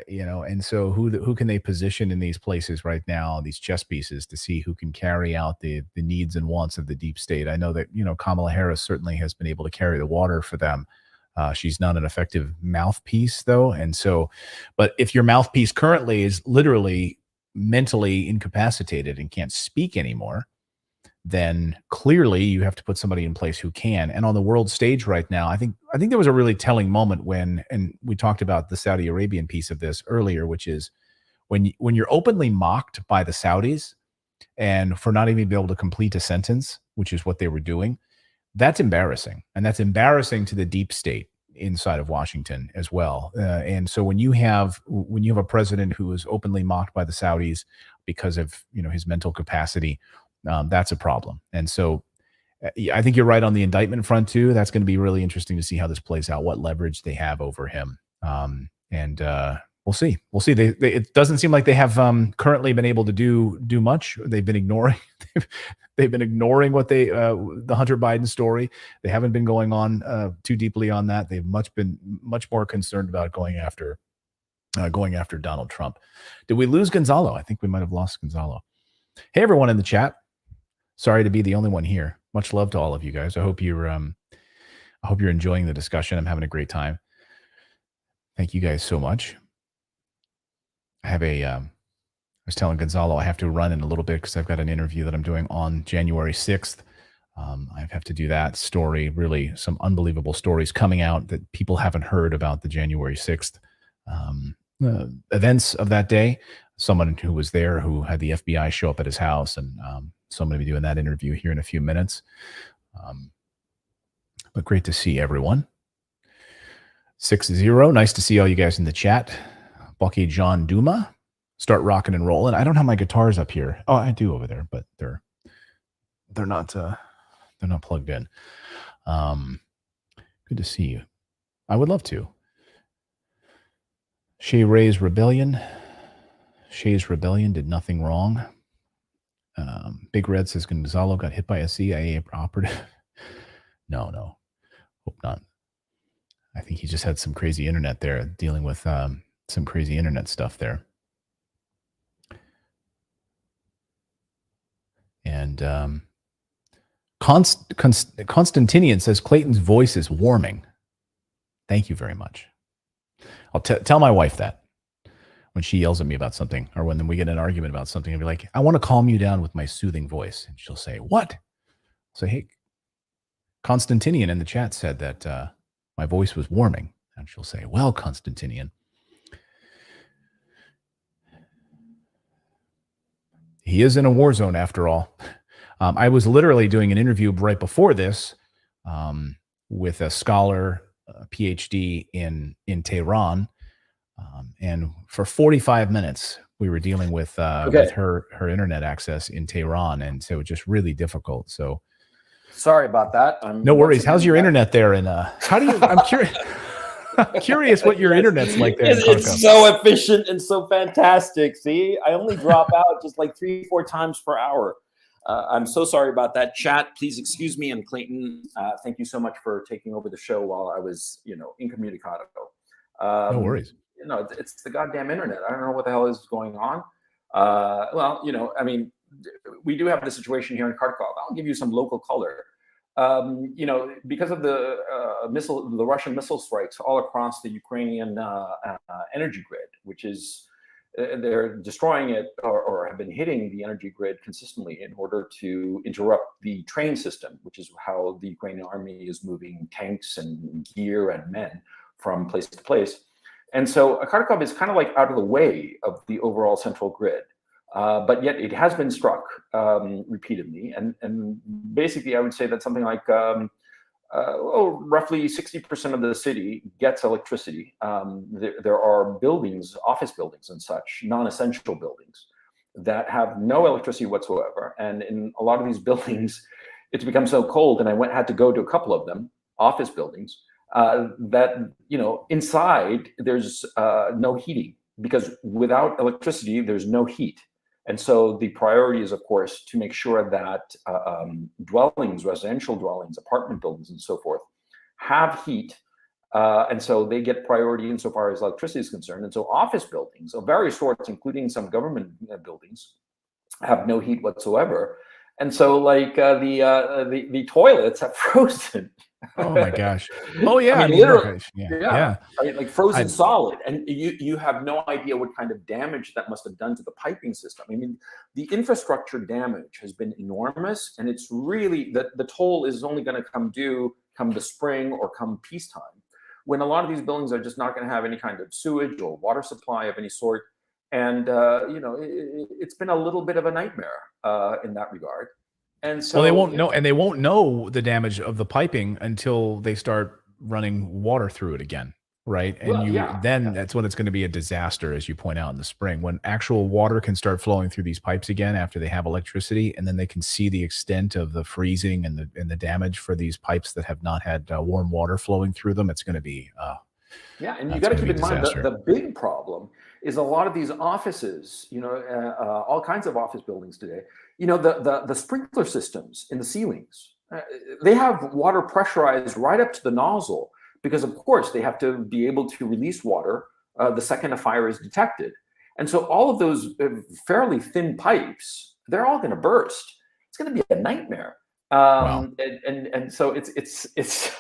You know, and so who can they position in these places right now, these chess pieces, to see who can carry out the needs and wants of the deep state? I know that, you know, Kamala Harris certainly has been able to carry the water for them. She's not an effective mouthpiece though, and so, but if your mouthpiece currently is literally mentally incapacitated and can't speak anymore, then clearly you have to put somebody in place who can. And on the world stage right now, I think there was a really telling moment when, and we talked about the Saudi Arabian piece of this earlier, which is when you're openly mocked by the Saudis and for not even being able to complete a sentence, which is what they were doing, that's embarrassing. And that's embarrassing to the deep state inside of Washington as well. And so when you have a president who is openly mocked by the Saudis because of, you know, his mental capacity, that's a problem. And so I think you're right on the indictment front too. That's going to be really interesting to see how this plays out, what leverage they have over him. And we'll see. We'll see. It doesn't seem like they have currently been able to do much. They've been ignoring. They've been ignoring what the Hunter Biden story. They haven't been going on too deeply on that. They've been much more concerned about going after Donald Trump. Did we lose Gonzalo? I think we might have lost Gonzalo. Hey, everyone in the chat. Sorry to be the only one here. Much love to all of you guys. I hope you're enjoying the discussion. I'm having a great time. Thank you guys so much. I was telling Gonzalo I have to run in a little bit because I've got an interview that I'm doing on January 6th. I have to do that story. Really, some unbelievable stories coming out that people haven't heard about the January 6th events of that day. Someone who was there who had the FBI show up at his house, and so I'm going to be doing that interview here in a few minutes. But great to see everyone. 6-0. Nice to see all you guys in the chat. Bucky John Duma. Start rocking and rolling. I don't have my guitars up here. Oh, I do over there, but they're not plugged in. Good to see you. I would love to. Shay Ray's Rebellion. Shay's Rebellion did nothing wrong. Big Red says Gonzalo got hit by a CIA operative. No, hope not. I think he just had some crazy internet there, dealing with some crazy internet stuff there. And Constantinian says Clayton's voice is warming. Thank you very much. I'll tell my wife that when she yells at me about something, or when we get in an argument about something, I'll be like, I want to calm you down with my soothing voice. And she'll say, what? I'll say, hey, Constantinian in the chat said that my voice was warming. And she'll say, well, Constantinian, he is in a war zone after all. I was literally doing an interview right before this with a scholar, PhD in Tehran. And for 45 minutes, we were dealing with her internet access in Tehran. And so just really difficult. So sorry about that. No worries. How's your internet there? And how do you, I'm curious. Curious what your internet's like there in Kharkov. It's so efficient and so fantastic. See, I only drop out just like 3-4 times per hour. I'm so sorry about that. Chat, please excuse me. And Clayton, thank you so much for taking over the show while I was, incommunicado. No worries. It's the goddamn internet. I don't know what the hell is going on. We do have the situation here in Kharkov. I'll give you some local color. Because of the Russian missile strikes all across the Ukrainian energy grid, which is they're destroying it or have been hitting the energy grid consistently in order to interrupt the train system, which is how the Ukrainian army is moving tanks and gear and men from place to place. And so Kharkov is kind of like out of the way of the overall central grid. But yet it has been struck repeatedly. And basically, I would say that something like roughly 60% of the city gets electricity. There are buildings, office buildings and such, non-essential buildings that have no electricity whatsoever. And in a lot of these buildings, it's become so cold, and I had to go to a couple of them, office buildings, that, inside there's no heating, because without electricity, there's no heat. And so the priority is, of course, to make sure that dwellings, residential dwellings, apartment buildings, and so forth have heat. And so they get priority insofar as electricity is concerned. And so office buildings of various sorts, including some government buildings, have no heat whatsoever. And so the toilets have frozen. Oh my gosh! Oh yeah, literally, yeah. Like frozen solid, and you have no idea what kind of damage that must have done to the piping system. I mean, the infrastructure damage has been enormous, and it's really the toll is only going to come due come the spring or come peacetime, when a lot of these buildings are just not going to have any kind of sewage or water supply of any sort, and it's been a little bit of a nightmare in that regard. And so they won't know, and they won't know the damage of the piping until they start running water through it again, right? And that's when it's going to be a disaster, as you point out, in the spring, when actual water can start flowing through these pipes again after they have electricity, and then they can see the extent of the freezing and the damage for these pipes that have not had warm water flowing through them. It's going to be and you got to keep in mind that the big problem is a lot of these offices, all kinds of office buildings today, the sprinkler systems in the ceilings, they have water pressurized right up to the nozzle, because of course they have to be able to release water the second a fire is detected. And so all of those fairly thin pipes, they're all going to burst. It's going to be a nightmare. Wow. And so it's it's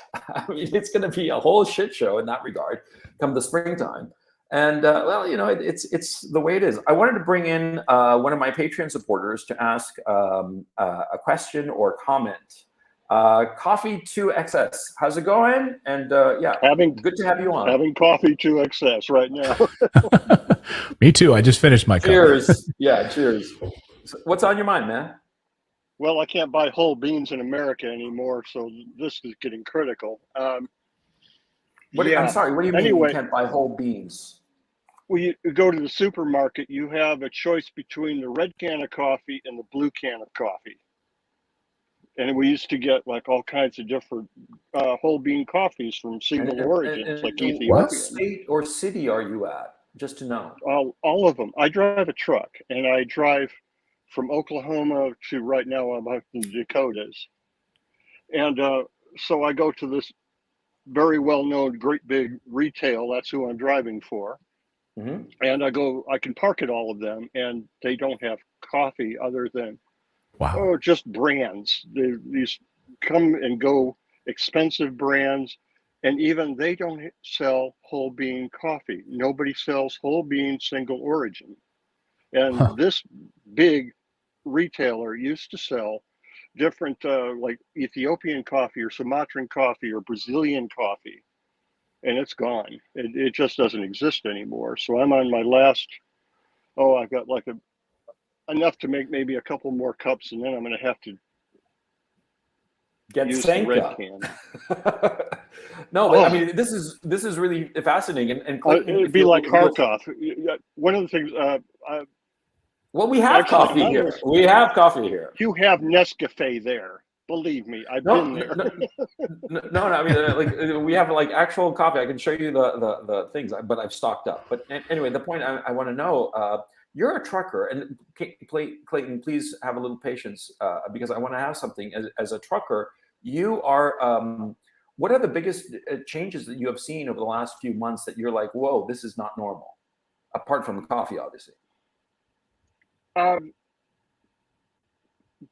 going to be a whole shit show in that regard come the springtime. And it's the way it is. I wanted to bring in one of my Patreon supporters to ask a question or comment. Coffee 2XS, how's it going? And good to have you on. Having coffee 2XS right now. Me too. I just finished my cup. Cheers. Cheers. So what's on your mind, man? Well, I can't buy whole beans in America anymore, so this is getting critical. I'm sorry, what do you mean you can't buy whole beans? When you go to the supermarket, you have a choice between the red can of coffee and the blue can of coffee. And we used to get like all kinds of different whole bean coffees from single origins, like Ethiopian. What state or city are you at? Just to know. All of them. I drive a truck, and I drive from Oklahoma to right now I'm up in the Dakotas. And so I go to this very well-known great big retail. That's who I'm driving for. Mm-hmm. And I can park at all of them, and they don't have coffee other than, just brands. These come and go expensive brands, and even they don't sell whole bean coffee. Nobody sells whole bean single origin. And this big retailer used to sell different like Ethiopian coffee or Sumatran coffee or Brazilian coffee. And it's gone. It just doesn't exist anymore. So I'm on my last, I've got like enough to make maybe a couple more cups, and then I'm going to have to get use Senka. The red can. No, but I mean, this is really fascinating. And it'd be like Kharkov. One of the things, we have coffee here. We have coffee here. You have Nescafe there. Believe me, I've No, been there. no. I mean, like we have like actual coffee. I can show you the things, but I've stocked up. But anyway, the point I want to know, you're a trucker, and Clayton, please have a little patience because I want to have something. As a trucker, you are. What are the biggest changes that you have seen over the last few months that you're like, whoa, this is not normal? Apart from the coffee, obviously.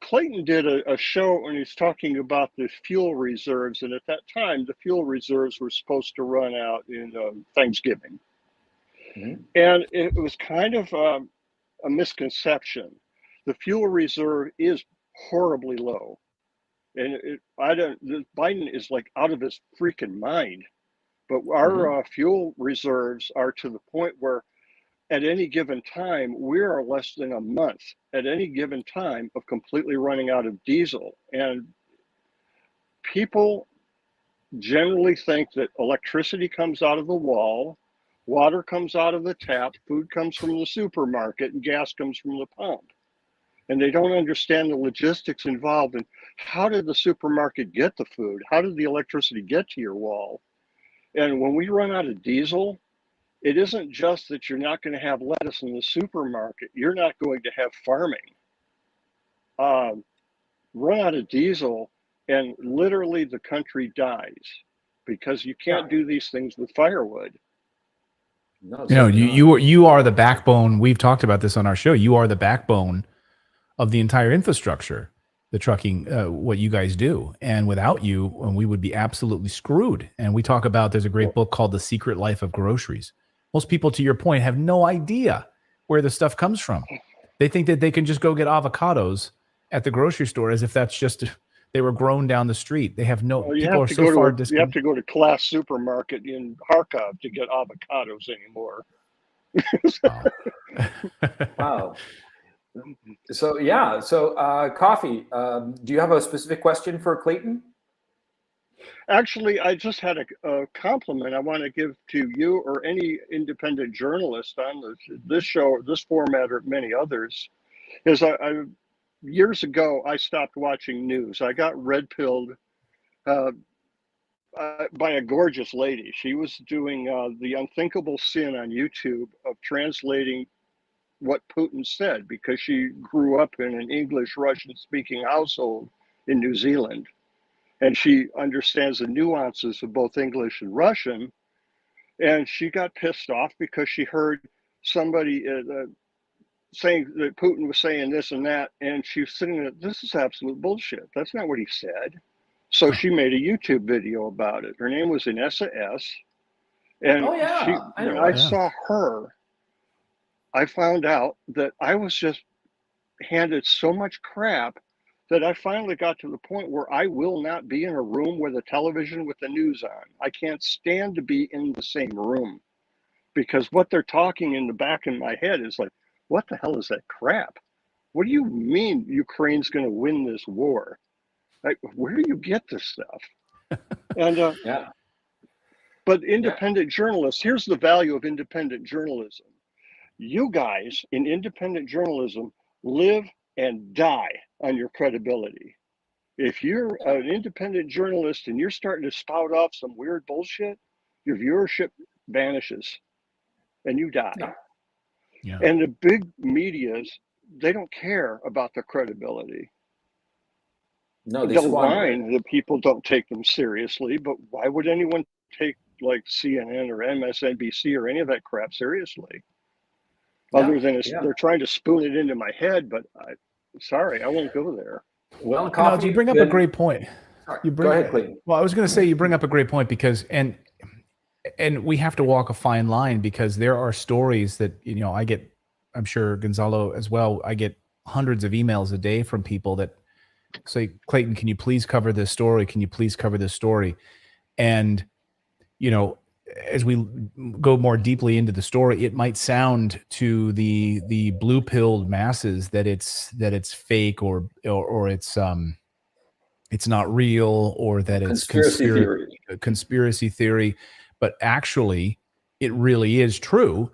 Clayton did a show and he's talking about the fuel reserves, and at that time the fuel reserves were supposed to run out in Thanksgiving. Mm-hmm. And it was kind of a misconception. The fuel reserve is horribly low, and Biden is like out of his freaking mind. But our fuel reserves are to the point where at any given time, we are less than a month at any given time of completely running out of diesel. And people generally think that electricity comes out of the wall, water comes out of the tap, food comes from the supermarket, and gas comes from the pump. And they don't understand the logistics involved in how did the supermarket get the food? How did the electricity get to your wall? And when we run out of diesel, it isn't just that you're not going to have lettuce in the supermarket. You're not going to have farming. Run out of diesel, and literally the country dies because you can't do these things with firewood. No, you are the backbone. We've talked about this on our show. You are the backbone of the entire infrastructure, the trucking, what you guys do. And without you, we would be absolutely screwed. And we talk about, there's a great book called The Secret Life of Groceries. Most people, to your point, have no idea where the stuff comes from. They think that they can just go get avocados at the grocery store as if that's just, they were grown down the street. They have no, people are so far disconnected. You have to go to Class Supermarket in Kharkov to get avocados anymore. Wow. So, yeah. So, coffee, do you have a specific question for Clayton? Actually, I just had a compliment I want to give to you or any independent journalist on this show, this format, or many others. Is years ago, I stopped watching news. I got red-pilled by a gorgeous lady. She was doing the unthinkable sin on YouTube of translating what Putin said because she grew up in an English, Russian-speaking household in New Zealand. And she understands the nuances of both English and Russian. And she got pissed off because she heard somebody saying that Putin was saying this and that. And she was sitting there, this is absolute bullshit. That's not what he said. So she made a YouTube video about it. Her name was Inessa S. And when I saw her, I found out that I was just handed so much crap that I finally got to the point where I will not be in a room with a television with the news on. I can't stand to be in the same room because what they're talking in the back of my head is like, what the hell is that crap? What do you mean Ukraine's going to win this war? Like, where do you get this stuff? And but independent journalists, here's the value of independent journalism. You guys in independent journalism live and die on your credibility. If you're an independent journalist and you're starting to spout off some weird bullshit, your viewership vanishes and you die. Yeah. And the big medias, they don't care about the credibility. No, they don't mind that people don't take them seriously, but why would anyone take like CNN or MSNBC or any of that crap seriously? Other than they're trying to spoon it into my head, but sorry, I won't go there. Well, you bring up a great point. Go ahead, Clayton. Well, I was going to say you bring up a great point because, and we have to walk a fine line because there are stories that, I get, I'm sure Gonzalo as well, I get hundreds of emails a day from people that say, Clayton, can you please cover this story? Can you please cover this story? And, as we go more deeply into the story, it might sound to the blue-pilled masses that it's fake or it's not real or that it's conspiracy theory, but actually it really is true.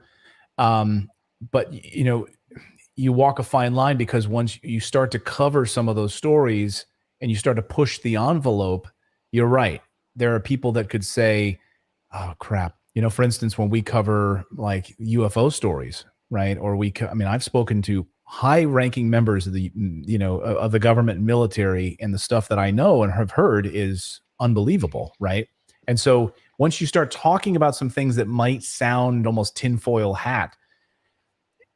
But you walk a fine line because once you start to cover some of those stories and you start to push the envelope, you're right. There are people that could say, oh crap. You know, for instance, when we cover like UFO stories, right? Or I mean, I've spoken to high-ranking members of the, you know, of the government and military, and the stuff that I know and have heard is unbelievable, right? And so once you start talking about some things that might sound almost tinfoil hat,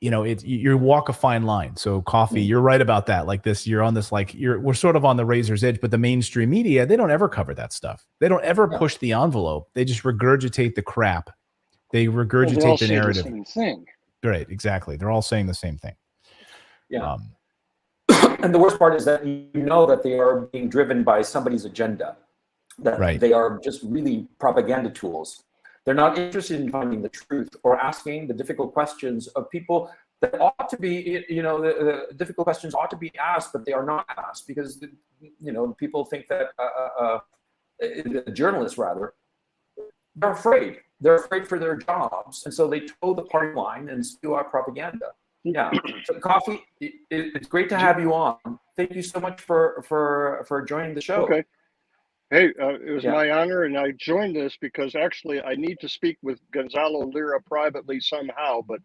you know, you walk a fine line. So Coffee, you're right about that. Like this, you're on this, like we're sort of on the razor's edge, but the mainstream media, they don't ever cover that stuff. They don't ever push the envelope. They just regurgitate the crap. They regurgitate the narrative. The same thing. Right, exactly. They're all saying the same thing. Yeah. And the worst part is that you know that they are being driven by somebody's agenda, that they are just really propaganda tools. They're not interested in finding the truth or asking the difficult questions of people that ought to be, you know, the difficult questions ought to be asked, but they are not asked because, you know, people think that, the journalists rather, they're afraid. They're afraid for their jobs. And so they toe the party line and spew out propaganda. Yeah. So Coffee, it's great to have you on. Thank you so much for joining the show. Okay. Hey, it was my honor, and I joined this because actually I need to speak with Gonzalo Lira privately somehow, but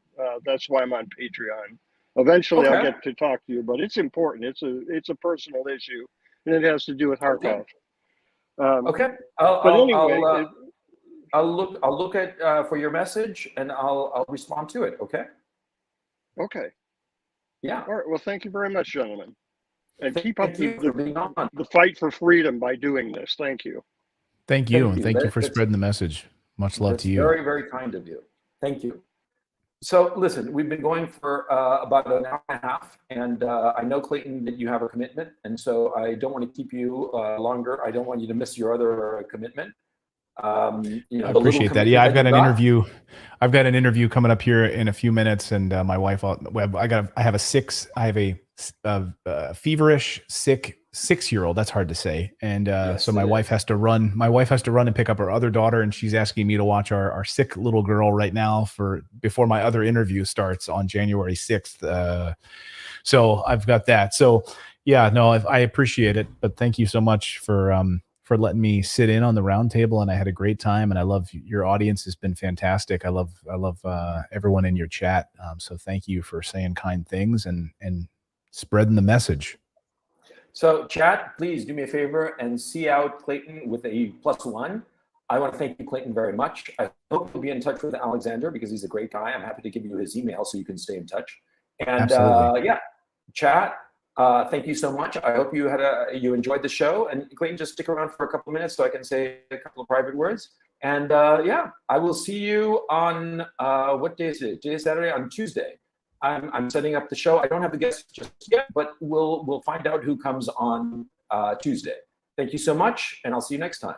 that's why I'm on Patreon. Eventually I'll get to talk to you, but it's important. It's a personal issue, and it has to do with Kharkov. I'll look at for your message, and I'll respond to it. Okay. Okay. Yeah. All right. Well, thank you very much, gentlemen. And keep up the fight for freedom by doing this. Thank you. Thank you. And thank you for spreading the message. Much love to you. Very, very kind of you. Thank you. So listen, we've been going for about an hour and a half, and I know, Clayton, that you have a commitment, and so I don't want to keep you longer. I don't want you to miss your other commitment. You know, I appreciate that. Yeah, I've got an interview. I've got an interview coming up here in a few minutes, and my wife. I have a feverish, sick 6-year-old. That's hard to say, and so my wife has to run. My wife has to run and pick up her other daughter, and she's asking me to watch our sick little girl right now before my other interview starts on January 6th. So I've got that. So yeah, no, I appreciate it, but thank you so much for letting me sit in on the roundtable, and I had a great time, and I love your audience has been fantastic. I love everyone in your chat. So thank you for saying kind things and spreading the message. So chat, please do me a favor and see out Clayton with a +1. I want to thank you, Clayton, very much. I hope you'll be in touch with Alexander because he's a great guy. I'm happy to give you his email so you can stay in touch. And yeah, chat. Thank you so much. I hope you you enjoyed the show. And Clayton, just stick around for a couple of minutes so I can say a couple of private words. And yeah, I will see you on what day is it? Today is Saturday. On Tuesday. I'm setting up the show. I don't have the guests just yet, but we'll find out who comes on Tuesday. Thank you so much, and I'll see you next time.